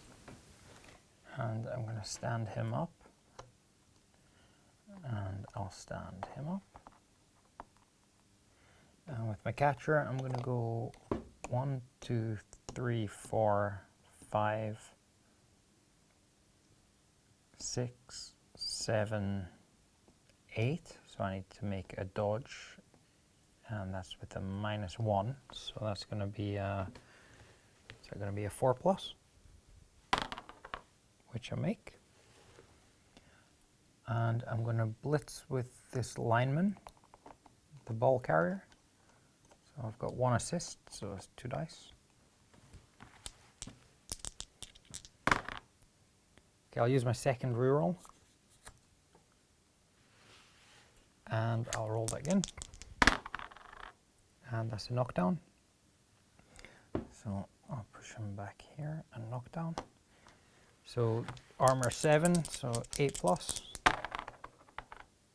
And I'm going to stand him up. And I'll stand him up. And with my catcher, I'm going to go 1, 2, 3, 4, 5, 6, 7, 8. So I need to make a dodge, and that's with a -1. So that's going to be a 4+, which I make. And I'm going to blitz with this lineman, the ball carrier. So I've got 1 assist, so it's 2 dice. Okay, I'll use my second reroll. And I'll roll that again. And that's a knockdown. So I'll push him back here and knock down. So armor 7, so 8+.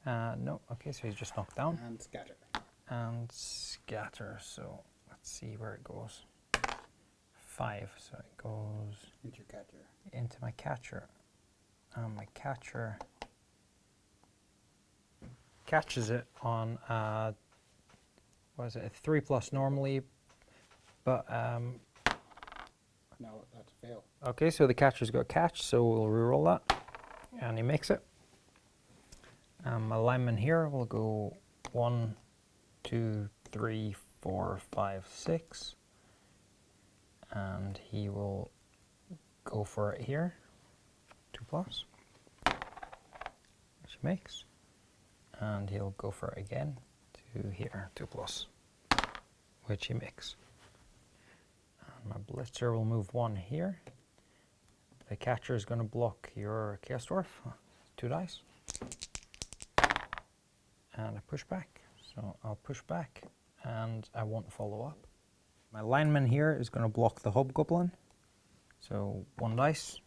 No, okay, so he's just knocked down. And scatter. And scatter, so let's see where it goes. 5, so it goes Into your catcher. into my catcher. And my catcher catches it on what is it, a 3+ normally, but No, that's a fail. okay, so the catcher's got catch, so we'll reroll that, and he makes it. My lineman here will go 1, 2, 3, 4, 5, 6, and he will go for it here, 2+, which he makes, and he'll go for it again to here, 2+, which he makes. And my blitzer will move 1 here. The catcher is going to block your Chaos Dwarf, 2 dice, and I push back. So I'll push back, and I won't follow up. My lineman here is going to block the Hobgoblin, so 1 dice.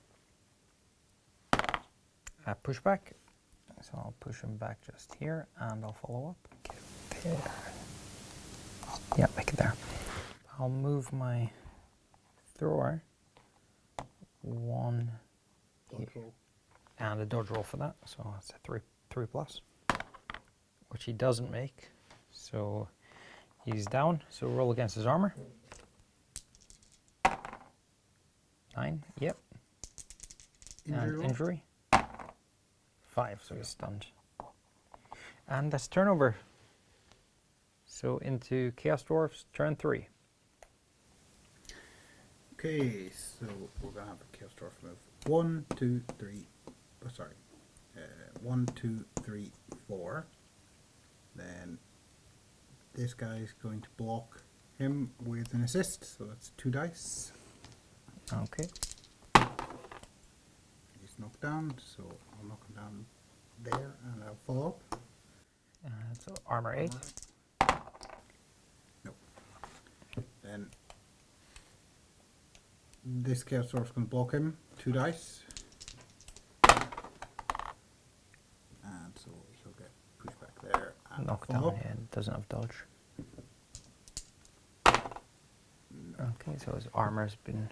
I push back, so I'll push him back just here, and I'll follow up. Get there. Yeah, make it there. I'll move my thrower 1 here, and a dodge roll for that, so that's a 3+, which he doesn't make, so he's down. So roll against his armor. 9, yep. Injury roll? Injury. 5, so he's stunned. And that's turnover. So into Chaos Dwarfs, turn 3. Okay, so we're gonna have a Chaos Dwarf move. 1, 2, 3. Oh, sorry. 1, 2, 3, 4. Then this guy is going to block him with an assist, so that's 2 dice. Okay. He's knocked down, so I'll knock him down there and I'll follow up. So armor 8. Nope. Then this Chaos Dwarf is going to block him, 2 dice. And so he'll get pushed back there and Knocked follow down. up. Yeah, doesn't have dodge. Okay, so his armor's been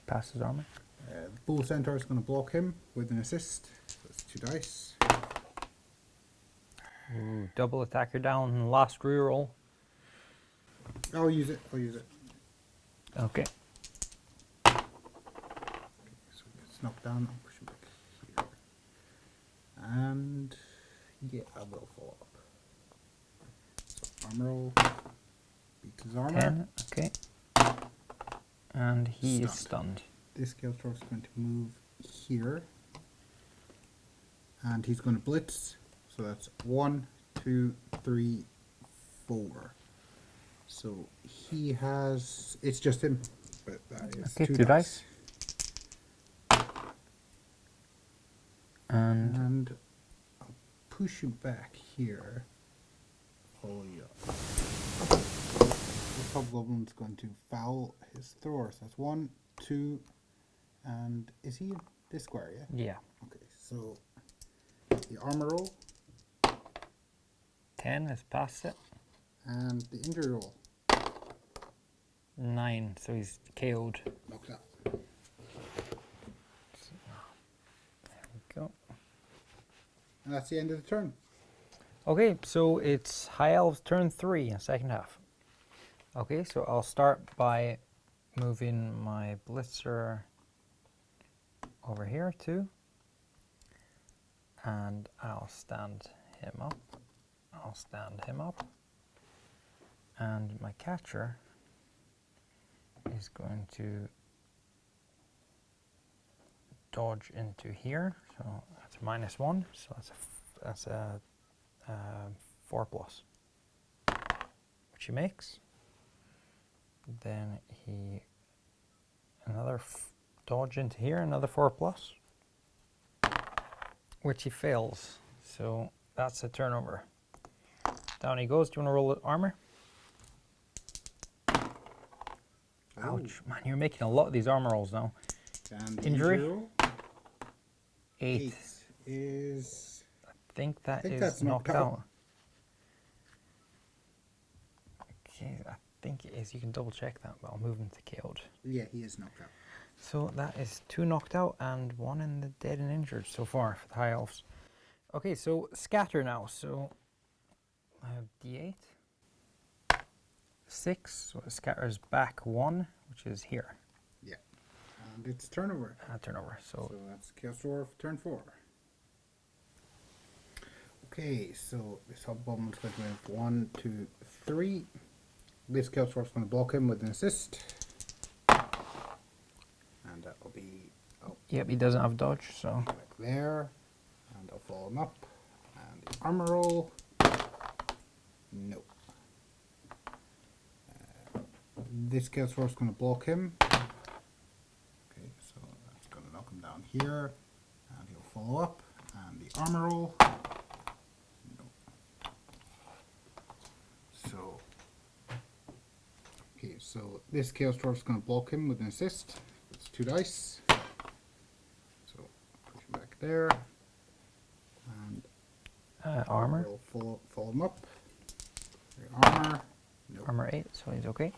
past his armor. The Bull Centaur is going to block him with an assist, so that's 2 dice. Ooh, double attacker down. Last reroll. I'll use it. I'll use it. Okay. So he gets knocked down. I'll push him back here. And yeah, I will follow up. So armor roll beats his armor. 10. Okay. And he is stunned. This Chaos Dwarf is going to move here. And he's going to blitz. So that's 1, 2, 3, 4. So he has. It's just him. But that is Okay, 2 2 dice. And I'll push you back here. Oh yeah. This hobgoblin's going to foul his thrower. So that's 1, 2, and is he this square? Yeah. yeah. Okay. So the armor roll 10 is past it. and the injury roll. 9, so he's KO'd. Knocked out. There we go. And that's the end of the turn. Okay, so it's High Elves turn 3 in second half. Okay, so I'll start by moving my Blitzer over here too. And I'll stand him up. I'll stand him up. And my catcher is going to dodge into here. So that's -1. So that's a 4+, which he makes. Then he another dodge into here, another 4+, which he fails. So that's a turnover. Down he goes. Do you want to roll the armor? Ouch, man! You're making a lot of these armor rolls now. And the Injury? roll 8. is. I think that think is that's knocked knocked out. out. Okay, I think it is. You can double check that, but I'll move him to KO'd. Yeah, he is knocked out. So that is 2 knocked out and 1 in the dead and injured so far for the High Elves. Okay, so scatter now. So I have D8. 6, so it scatters back 1, which is here. Yeah. And it's turnover. Turnover. So So that's Chaos Dwarf turn 4. Okay, so this hobgoblin is going to move 1, 2, 3. This Chaos Dwarf is going to block him with an assist. And that will be yep, he doesn't have dodge, so back there. And I'll follow him up. And the armor roll. No. This Chaos Dwarf is going to block him. Okay, so that's going to knock him down here. And he'll follow up. And the armor roll. So, okay, so this Chaos Dwarf is going to block him with an assist. It's 2 dice. So, push him back there. And armor. we'll follow him up. Armor. Nope. Armor 8, so he's okay.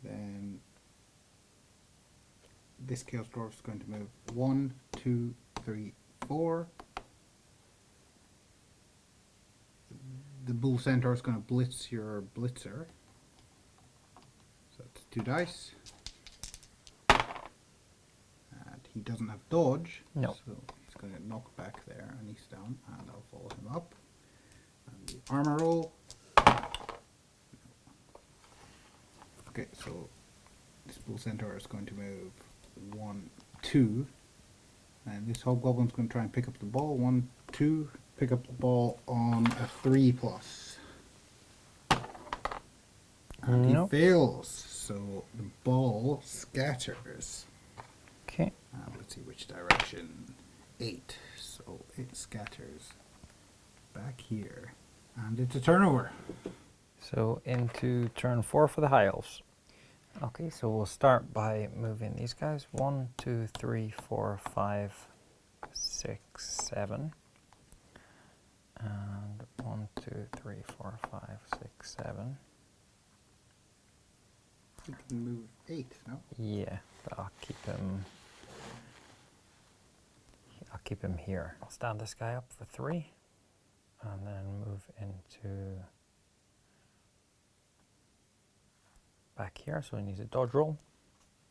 Then this Chaos Dwarf is going to move 1, 2, 3, 4. The Bull Centaur is going to blitz your Blitzer. So that's 2 dice. And he doesn't have dodge. No. So he's going to get knocked back there and he's down. And I'll follow him up. And the armor roll. Okay, so Bull Centaur is going to move 1, 2. And this Hobgoblin's going to try and pick up the ball. 1, 2. Pick up the ball on a 3+. And Nope. he fails. So the ball scatters. Okay. Let's see which direction. 8. So it scatters back here. And it's a turnover. So into turn 4 for the High Elves. Okay, so we'll start by moving these guys. 1, 2, 3, 4, 5, 6, 7. And 1, 2, 3, 4, 5, 6, 7. You can move 8, no? Yeah, but I'll keep him. I'll keep him here. I'll stand this guy up for 3, and then move into back here. So he needs a dodge roll,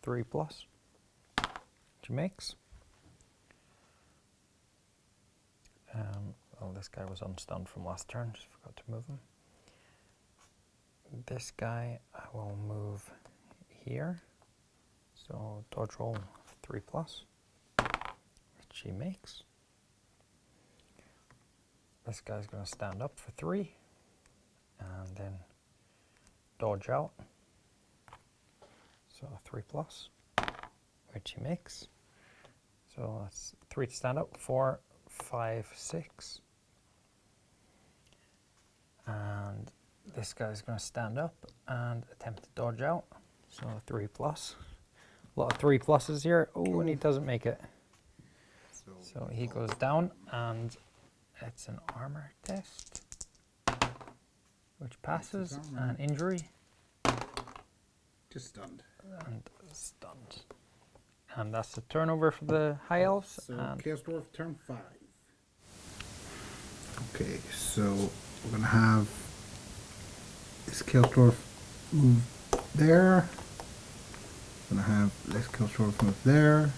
3+, which he makes. Well, this guy was unstunned from last turn. Just forgot to move him. This guy I will move here. So dodge roll 3+, which he makes. This guy's going to stand up for 3 and then dodge out. So 3+, which he makes. So that's 3 to stand up, 4, 5, 6. And this guy's going to stand up and attempt to dodge out. So 3+. A lot of 3+s here. Oh, and he doesn't make it. So he goes down, and it's an armor test, which passes, an injury, Just stunned. and stunned. And that's the turnover for the High Elves. So And Chaos Dwarf turn 5. Okay, so we're gonna have this Chaos Dwarf move there. Gonna have this Chaos Dwarf move there.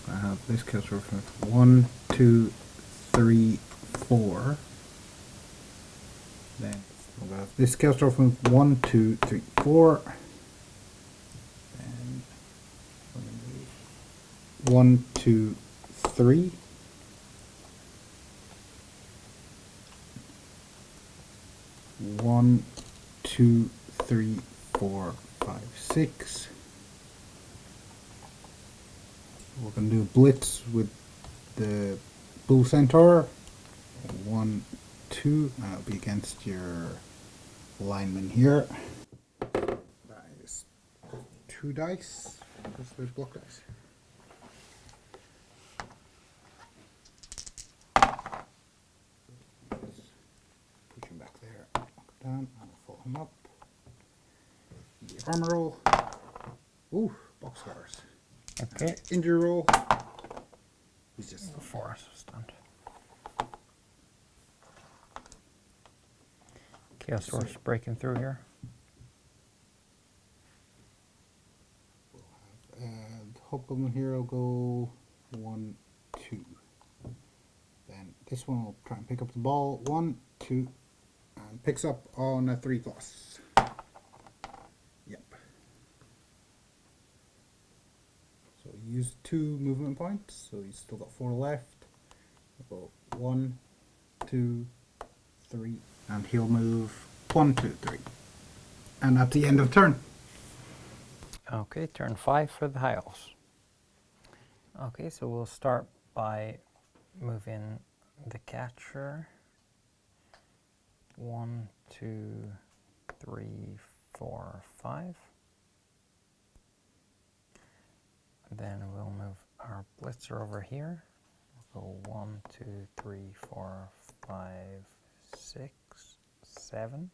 Gonna have this Chaos Dwarf move 1, 2, 3, 4. Then we're gonna have this Chaos Dwarf move 1, 2, 3, 4. Then 1, 2, 3. One, 2, 3, 4, 5, 6. We're going to do a blitz with the Bull Centaur. 1, 2. That'll be against your lineman here. That is 2 dice. What's the block dice? Push him back there. Knock him down. And we'll fold him up. The armor roll. Ooh, box scars. okay, Injury roll. He's just 4 stunned. Chaos Dwarf's breaking through here. the Hobgoblin here will go 1, 2. Then this one will try and pick up the ball. 1, 2, and picks up on a 3+. Yep. So he used 2 movement points, so he's still got 4 left. We'll go 1, 2, 3, and he'll move 1, 2, 3. And at the end of turn. Okay, turn 5 for the High Elves. Okay, so we'll start by moving the catcher. 1, 2, 3, 4, 5. Then we'll move our blitzer over here. We'll go 1, 2, 3, 4, 5, 6, 7.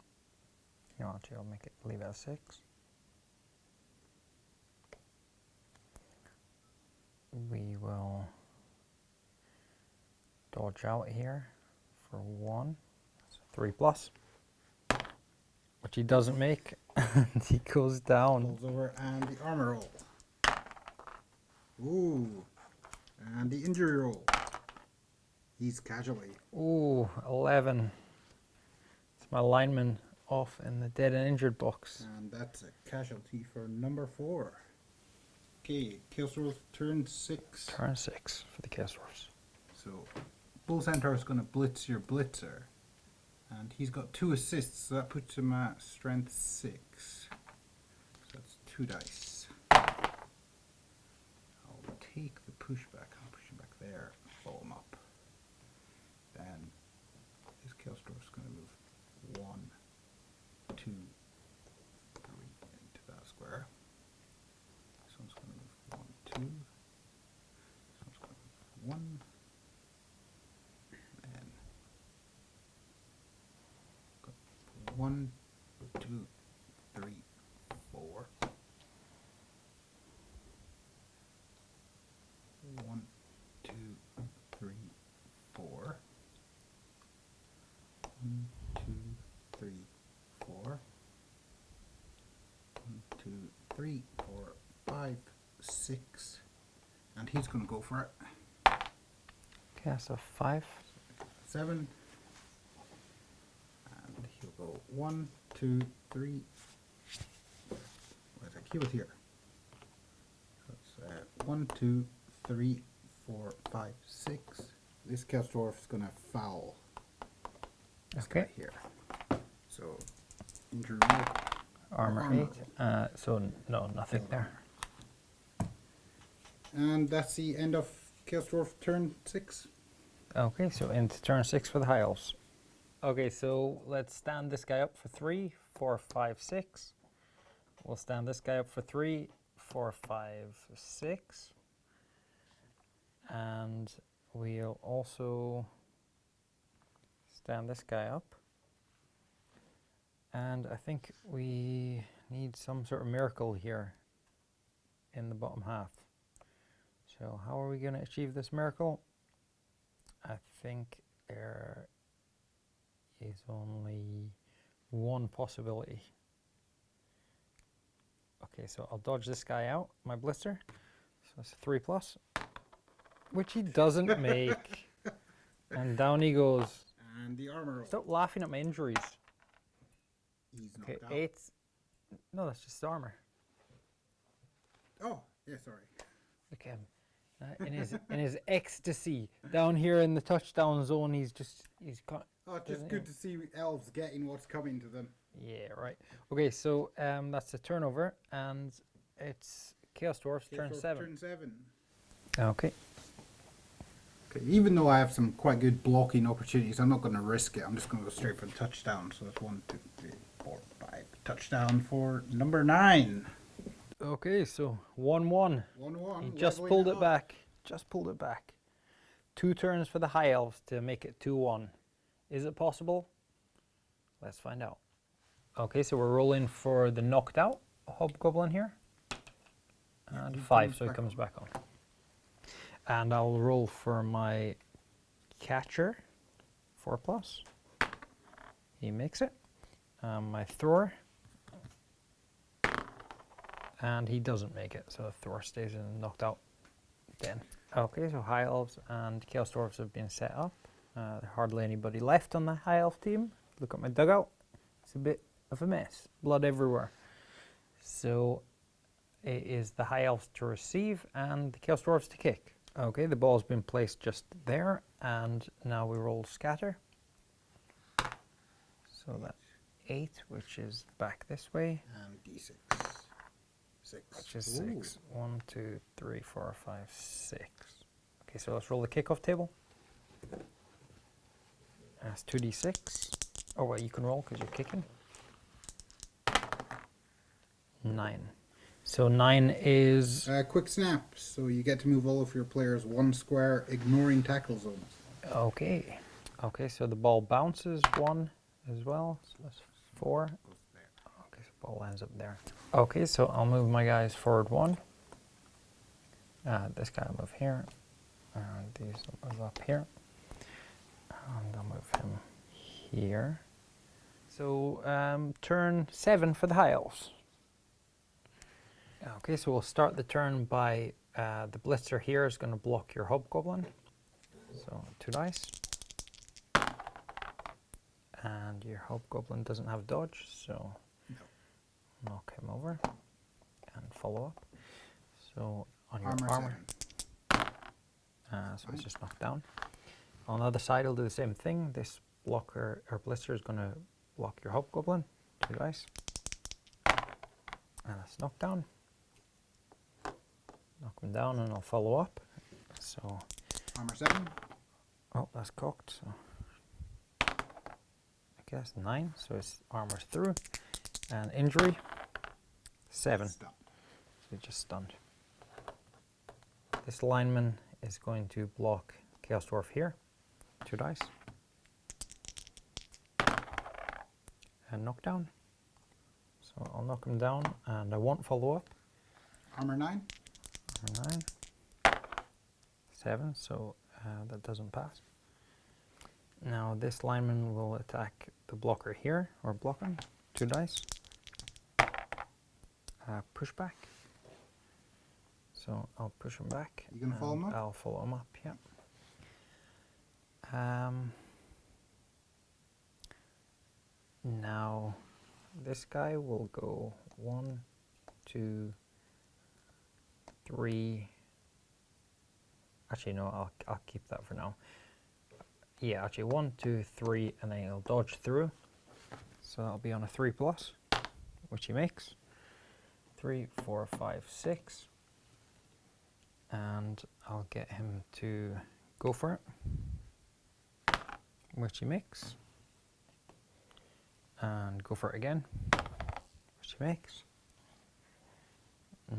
No, actually, I'll make it leave it at 6. We will dodge out here for 1. That's a 3+, which he doesn't make, and he goes down. Rolls over and the armor roll. Ooh. And the injury roll. He's casualty. Ooh, 11. It's my lineman off in the dead and injured box. And that's a casualty for number 4. Okay, Chaos Dwarves turn 6. Turn 6 for the Chaos Dwarves. So, Bull Centaur is going to blitz your blitzer. And he's got 2 assists, so that puts him at strength 6. So that's 2 dice. I'll take the pushback. I'll push him back there, follow him up. Then this Chaos Dwarf is going to move 1, 2, 3 into that square. This one's going to move 1, 2. This one's going to move 1. Then got 1, 2, 3, 4. 1, 2, 3, 4. 1, 2, 3, 4. 1, 2, 3, 4, 5, 6. And he's going to go for it. Okay, so 5. 7. And he'll go 1, 2, 3. Where's that? He was here. So it's 1, 2, 3, 4, 5, 6. This Chaos Dwarf is going to foul this guy Okay. here. So, injury roll. Armor 8. So no, nothing there. And that's the end of Chaos Dwarf turn 6. Okay, so into turn 6 for the High Elves. Okay, so let's stand this guy up for 3, 4, 5, 6. We'll stand this guy up for 3, 4, 5, 6. And we'll also stand this guy up. And I think we need some sort of miracle here in the bottom half. So how are we going to achieve this miracle? I think there is only one possibility. Okay, so I'll dodge this guy out, my blister. So that's a 3+, which he doesn't make. And down he goes. And the armor roll. Stop laughing at my injuries. He's Okay, knocked out. 8. No, that's just armor. Oh, yeah, sorry. Look at him. In his ecstasy down here in the touchdown zone, he's got. Oh, it's just good to see elves getting what's coming to them. Yeah, right. Okay, so that's a turnover, and it's Chaos Dwarfs turn Chaos Dwarf 7. Turn 7. Okay. Okay, even though I have some quite good blocking opportunities, I'm not going to risk it. I'm just going to go straight for the touchdown. So that's 1, 2, 3, 4, 5. Touchdown for number 9. Okay, so 1-1. 1-1. He just leveling pulled it up. back. Just pulled it back. 2 turns for the High Elves to make it 2-1. Is it possible? Let's find out. Okay, so we're rolling for the knocked out Hobgoblin here. And 5, so he comes back on. And I'll roll for my catcher, 4+. He makes it. My thrower. And he doesn't make it, so the thrower stays in knocked out then. Okay, so High Elves and Chaos Dwarves have been set up. Hardly anybody left on the High Elf team. Look at my dugout. It's a bit of a mess. Blood everywhere. So it is the High Elves to receive and the Chaos Dwarves to kick. Okay, the ball's been placed just there, and now we roll scatter. So that's 8, which is back this way. And D6. 6. Which is Ooh. 6. 1, 2, 3, 4, 5, 6. Okay, so let's roll the kickoff table. That's 2d6. Oh, well, you can roll because you're kicking. 9. So 9 is... Quick snap. So you get to move all of your players 1 square, ignoring tackle zones. Okay. Okay, so the ball bounces 1 as well. So that's 4. Okay, so the ball lands up there. Okay, so I'll move my guys forward 1. This guy will move here. And these will move up here. And I'll move him here. So turn 7 for the High Elves. Okay, so we'll start the turn by the blitzer here is going to block your Hobgoblin. So 2 dice. And your hobgoblin doesn't have dodge, so No. knock him over and follow up. So on your Armor armor, 7. so it's just knocked down. On the other side, I'll do the same thing. This blocker or blister is going to block your hobgoblin. 2 dice. And that's knocked down. Knock him down and I'll follow up. So, Armor 7. oh, that's cocked. So, okay, that's 9. So his armor's through. And injury, 7. Stop. So he's just stunned. This lineman is going to block Chaos Dwarf here. 2 dice. And knock down. So I'll knock him down and I won't follow up. Armor 9. Armor 9. 7, so that doesn't pass. Now this lineman will attack the blocker here, or block him. 2 dice. Push back. So I'll push him back. You gonna follow him up? I'll follow him up, yeah. Now this guy will go 1, 2, 3. Actually, no, I'll keep that for now. Yeah, actually 1, 2, 3, and then he'll dodge through. So that'll be on a 3+, which he makes. 3, 4, 5, 6. And I'll get him to go for it, which he makes. And go for it again, which he makes.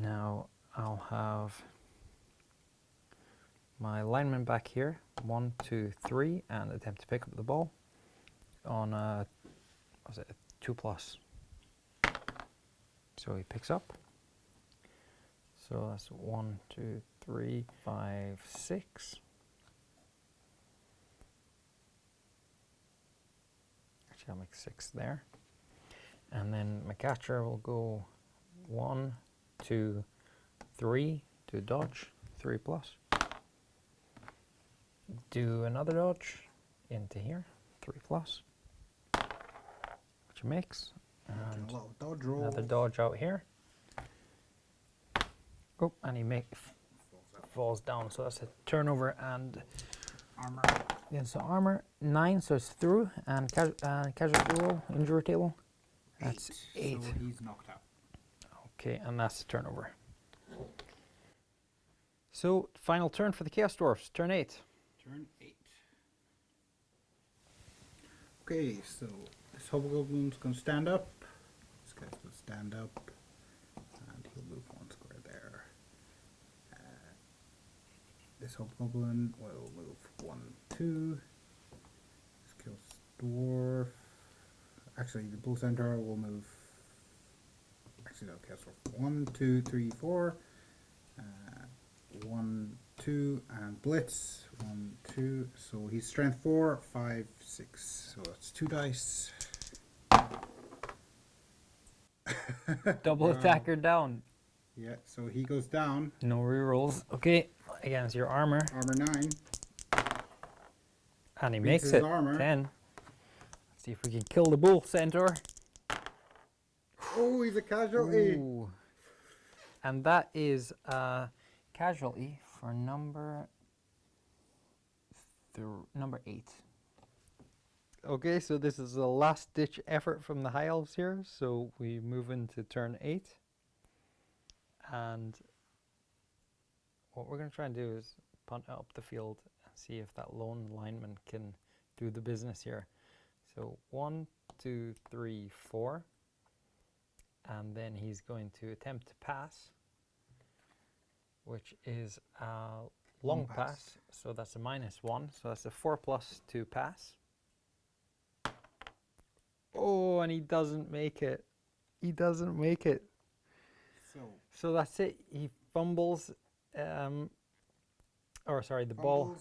Now I'll have my lineman back here, 1, 2, 3, and attempt to pick up the ball on a, was it a 2+. So he picks up. So that's 1, 2, 3, 5, 6. Actually, I'll make 6 there. And then my catcher will go 1, 2, 3 to dodge, 3+. Do another dodge into here, 3+, which makes. And A little dodge roll. another dodge out here. Oh, and he falls down. So that's a turnover and Armor. yeah. So armor 9, so it's through, and casualty roll, injury table. That's 8. So he's knocked out. Okay, and that's the turnover. So final turn for the Chaos Dwarfs, turn 8. Turn 8. Okay, so this hobgoblin's gonna stand up. This guy's gonna stand up, and he'll move 1 square there. This hobgoblin will move 1, 2. This kills dwarf. Actually, the bull centaur will move. Actually, no, chaos dwarf. 1, 2, 3, 4. 1, 2, and blitz. 1, 2. So he's strength 4, 5, 6. So that's 2 dice. Double attacker down. Yeah, so he goes down. No rerolls. Okay, against your armor. Armor 9. And he Beats makes his it. armor. 10. Let's see if we can kill the bull centaur. Oh, he's a casualty. Ooh. And that is a casualty for number 8. Okay, so this is a last ditch effort from the High Elves here. So we move into turn 8. And what we're going to try and do is punt it up the field and see if that lone lineman can do the business here. So 1, 2, 3, 4. And then he's going to attempt to pass, which is a long pass. So that's a -1. So that's a 4+ to pass. Oh, and he doesn't make it. He doesn't make it. So that's it. He fumbles. Or sorry, the ball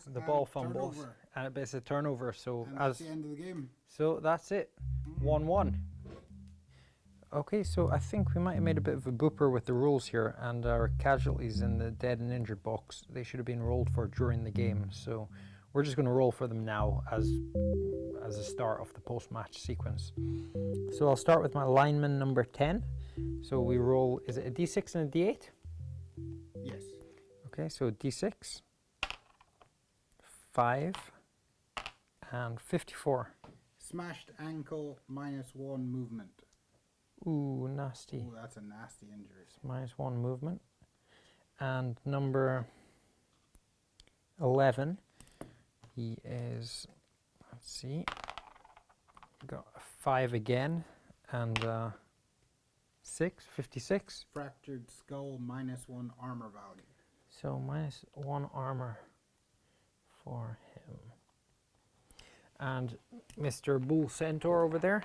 fumbles, turnover. and it's a turnover. So And that's the end of the game. so that's it. 1-1. Okay, so I think we might have made a bit of a booper with the rules here, and our casualties in the dead and injured box, they should have been rolled for during the game. So we're just going to roll for them now as a start of the post-match sequence. So I'll start with my lineman number 10. So we roll, is it a d6 and a d8? Yes. Okay, so d6, 5, and 54. Smashed ankle, -1 movement. Ooh, nasty. Oh, that's a nasty injury. -1 movement. And number 11, he is, let's see, got a 5 again, and 6, 56. Fractured skull, -1 armor value. So -1 armor for him. And Mr. Bull Centaur over there.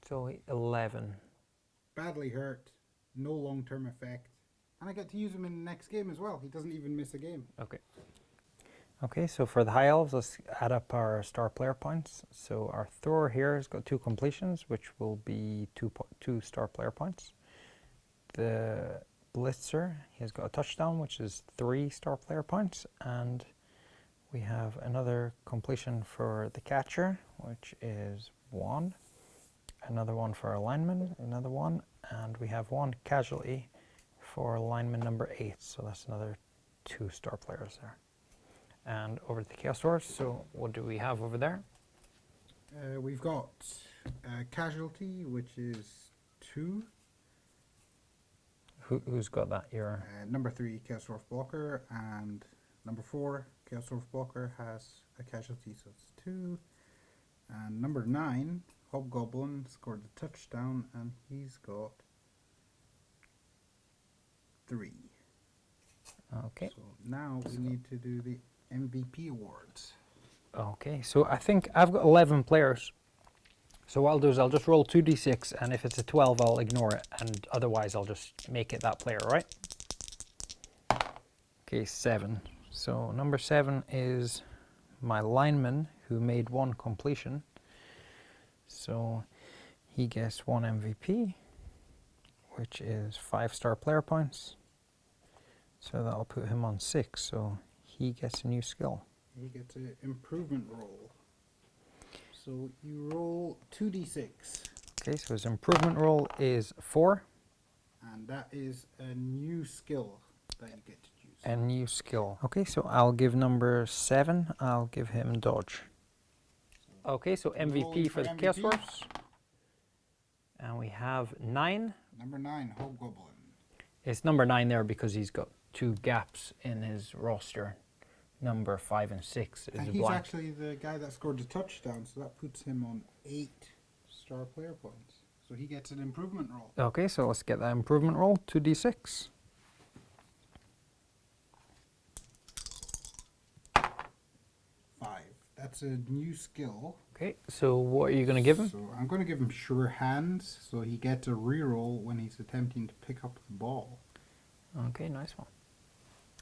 So 11. Badly hurt, no long-term effect. And I get to use him in the next game as well. He doesn't even miss a game. Okay. Okay, so for the High Elves, let's add up our star player points. So our Thor here has got 2 completions, which will be 2 star player points. The Blitzer, he has got a touchdown, which is 3 star player points. And we have another completion for the Catcher, which is 1. Another one for our lineman, another one. And we have 1 casualty for lineman number 8. So that's another 2 star players there. And over to the Chaos Dwarves, so what do we have over there? We've got casualty, which is 2. Who's got that? Your Number 3, Chaos Dwarf Blocker, and number 4, Chaos Dwarf Blocker has a casualty, so it's 2. And number 9, Hobgoblin, scored the touchdown, and he's got 3. Okay. So now we need to do the MVP awards. Okay, so I think I've got 11 players. So what I'll do is I'll just roll 2d6, and if it's a 12, I'll ignore it, and otherwise I'll just make it that player, right? Okay, 7. So number 7 is my lineman, who made 1 completion. So he gets 1 MVP, which is 5 star player points. So that'll put him on 6, so he gets a new skill. He gets an improvement roll. So you roll 2d6, Okay, so his improvement roll is 4. and that is a new skill that you get to choose. A new skill. Okay, so I'll give number 7, I'll give him dodge. Okay, so MVP Rolling for the MVP. Chaos Dwarfs. And we have 9. Number 9, Hobgoblin. It's number 9 there because he's got 2 gaps in his roster. Number 5 and 6 is And a he's blank. actually the guy that scored the touchdown, so that puts him on 8 star player points. So he gets an improvement roll. Okay, so let's get that improvement roll, 2d6. 5. That's a new skill. Okay, so what are you going to give him? So I'm going to give him sure hands, so he gets a reroll when he's attempting to pick up the ball. Okay, nice one.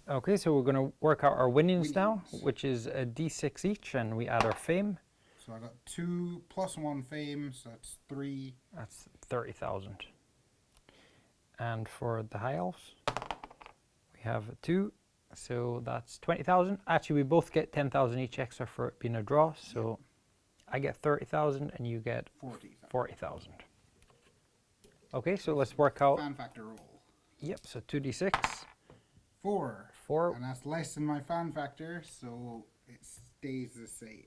Okay, so we're going to work out our winnings now, Winnings. which is a d6 each, and we add our fame. So I got 2 plus 1 fame, so that's 3. That's 30,000. And for the High Elves, we have 2, so that's 20,000. Actually, we both get 10,000 each extra for it being a draw, so I get 30,000 and you get 40,000. Okay, so let's work out. Fan factor roll. Yep, so 2d6. 4. 4. And that's less than my fan factor, so it stays the same.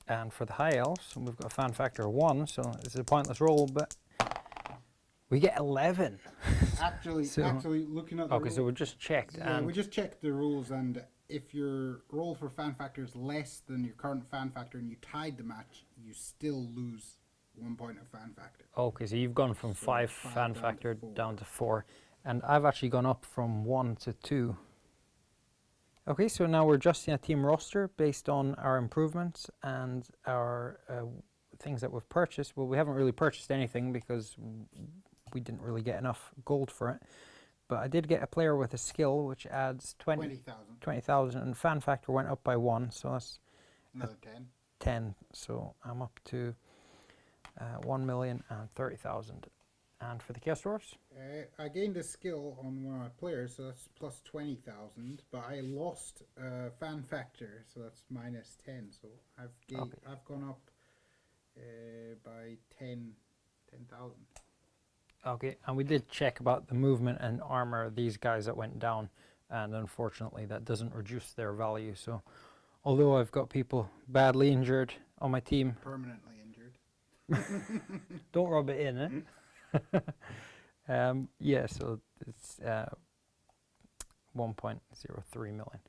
And for the High Elves, we've got a fan factor of 1, so it's a pointless roll, but we get 11. Actually, So- looking at the Okay, so rule- we just checked. yeah, and we just checked the rules, and if your roll for fan factor is less than your current fan factor and you tied the match, you still lose 1 point of fan factor. Okay, so you've gone from So 5 5 fan down to factor 4. down to 4, and I've actually gone up from 1 to 2. Okay, so now we're adjusting a team roster based on our improvements and our things that we've purchased. Well, we haven't really purchased anything because we didn't really get enough gold for it. But I did get a player with a skill which adds 20,000. 20,000, and fan factor went up by 1, so that's Another 10. 10. So I'm up to 1,030,000. And for the Chaos Dwarves? I gained a skill on one of my players, so that's plus 20,000. But I lost fan factor, so that's minus 10. So I've gone up by 10,000. Okay, and we did check about the movement and armor of these guys that went down, and unfortunately that doesn't reduce their value. So although I've got people badly injured on my team, Permanently injured. don't rub it in, yeah, so it's 1.03 million.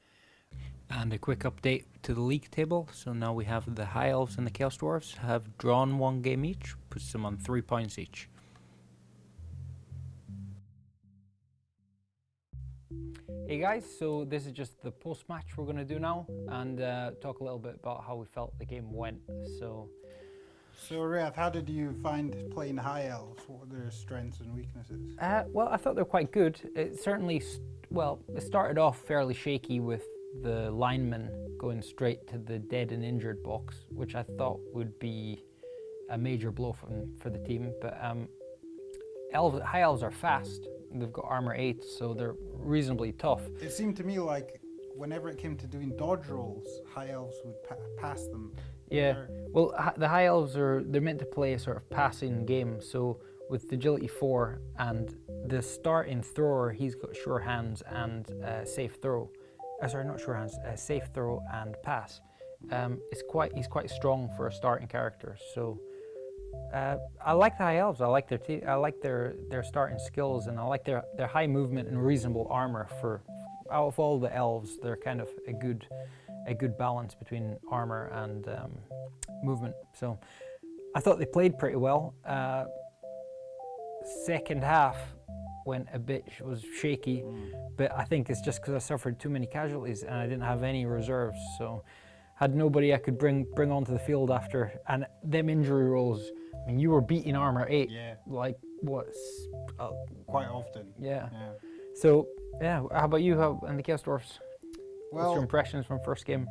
And a quick update to the league table. So now we have the High Elves and the Chaos Dwarves have drawn 1 game each, puts them on 3 points each. Hey guys, so this is just the post-match we're going to do now, and talk a little bit about how we felt the game went. So Ralph, how did you find playing High Elves? What were their strengths and weaknesses? well, I thought they were quite good. It certainly, it started off fairly shaky with the linemen going straight to the dead and injured box, which I thought would be a major blow for the team. But High Elves are fast. They've got armor 8, so they're reasonably tough. It seemed to me like whenever it came to doing dodge rolls, High Elves would pass them. Yeah, well, the High Elves they're meant to play a sort of passing game, so with agility 4 and the starting thrower, he's got sure hands and safe throw. Sorry, not sure hands, safe throw and pass. He's quite strong for a starting character, so I like the High Elves. I like I like their starting skills, and I like their high movement and reasonable armor. Out of all the elves, they're kind of a good balance between armor and movement. So I thought they played pretty well. Second half was shaky, but I think it's just because I suffered too many casualties and I didn't have any reserves. So had nobody I could bring onto the field after, and them injury rolls. I mean, you were beating armor 8, like quite often. Yeah. So yeah, how about you? And the Chaos Dwarfs? Well, what's your impressions from first game?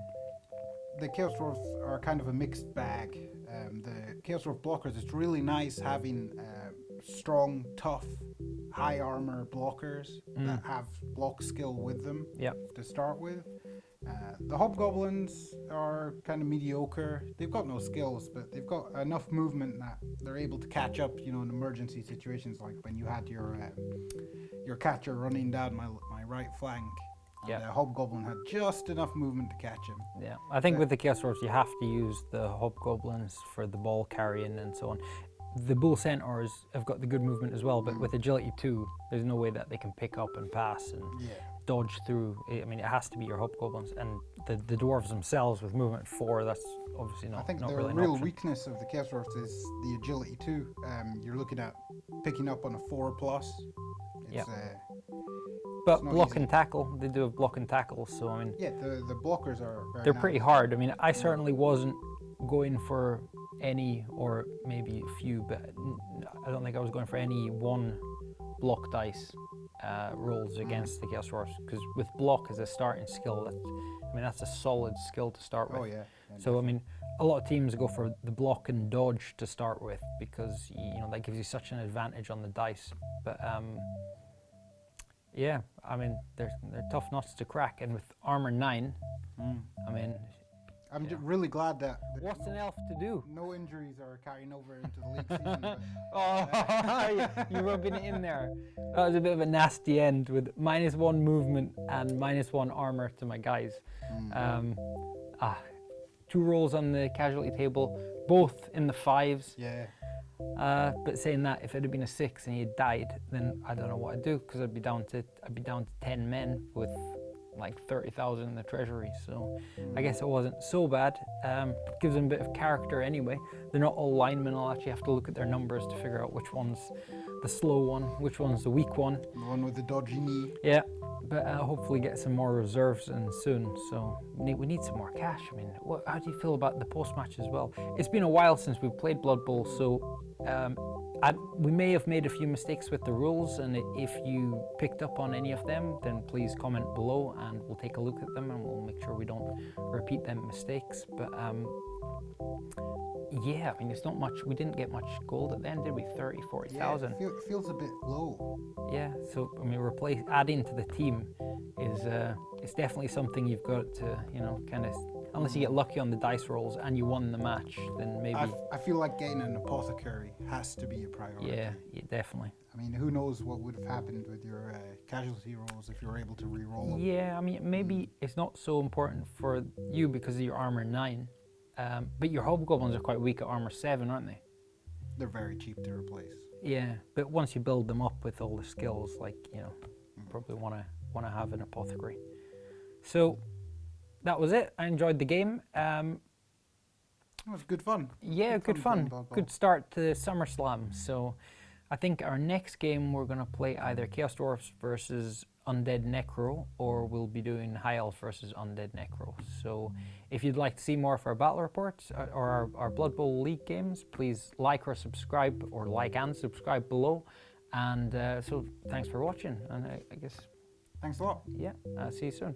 The Chaos Dwarfs are kind of a mixed bag. The Chaos Dwarf blockers, it's really nice having strong, tough, high armor blockers that have block skill with them to start with. The Hobgoblins are kind of mediocre. They've got no skills, but they've got enough movement that they're able to catch up, in emergency situations, like when you had your catcher running down my right flank. And the Hobgoblin had just enough movement to catch him. Yeah, I think with the Chaos Dwarfs, you have to use the Hobgoblins for the ball carrying and so on. The Bull Centaurs have got the good movement as well, but with agility 2, there's no way that they can pick up and pass and dodge through. I mean, it has to be your Hobgoblins, and the Dwarves themselves with movement 4, that's obviously not. I think not the really real weakness of the Chaos Dwarfs is the agility 2. You're looking at picking up on a 4+. But block and tackle, they do have block and tackle, so I mean. Yeah, the blockers are they're pretty hard. I mean, I certainly wasn't going for any, or maybe a few, but I don't think I was going for any 1 block dice rolls against the Chaos Dwarfs, because with block as a starting skill, that's a solid skill to start with. Oh yeah. So I mean, a lot of teams go for the block and dodge to start with, because that gives you such an advantage on the dice. But yeah, I mean, they're tough nuts to crack, and with armor 9, I mean. I'm really glad that. What's an elf to do? No injuries are carrying over into the league season. But, you're rubbing it in there. That was a bit of a nasty end with -1 movement and -1 armor to my guys. 2 rolls on the casualty table, both in the 5s. Yeah. But saying that, if it had been a 6 and he had died, then I don't know what I'd do, because I'd be down to 10 men with like 30,000 in the treasury. So I guess it wasn't so bad. Gives them a bit of character anyway. They're not all linemen. I'll actually have to look at their numbers to figure out which one's the slow one, which one's the weak one. The one with the dodgy knee. Yeah, but hopefully get some more reserves in soon. So we need some more cash. I mean, how do you feel about the post-match as well? It's been a while since we've played Blood Bowl, so We may have made a few mistakes with the rules, and if you picked up on any of them, then please comment below and we'll take a look at them and we'll make sure we don't repeat them mistakes. But yeah, I mean, it's not much. We didn't get much gold at the end, did we? 30, 40,000. Yeah, it feels a bit low. Yeah, so I mean, adding to the team is it's definitely something you've got to, you know, kind of, unless you get lucky on the dice rolls and you won the match, then maybe. I feel like getting an apothecary has to be a priority. Yeah, definitely. I mean, who knows what would have happened with your casualty rolls if you were able to re-roll them. Yeah, I mean, maybe it's not so important for you because of your armor 9, but your hobgoblins are quite weak at armor 7, aren't they? They're very cheap to replace. Yeah, but once you build them up with all the skills, like, you know, probably want to have an apothecary. So that was it. I enjoyed the game. It was good fun. Yeah, good fun. Blood Bowl. Good start to SummerSlam. So I think our next game we're going to play either Chaos Dwarves versus Undead Necro, or we'll be doing High Elves versus Undead Necro. So if you'd like to see more of our battle reports or our Blood Bowl League games, please like or subscribe, or like and subscribe below. And so thanks for watching. And I guess, Thanks a lot. yeah, see you soon.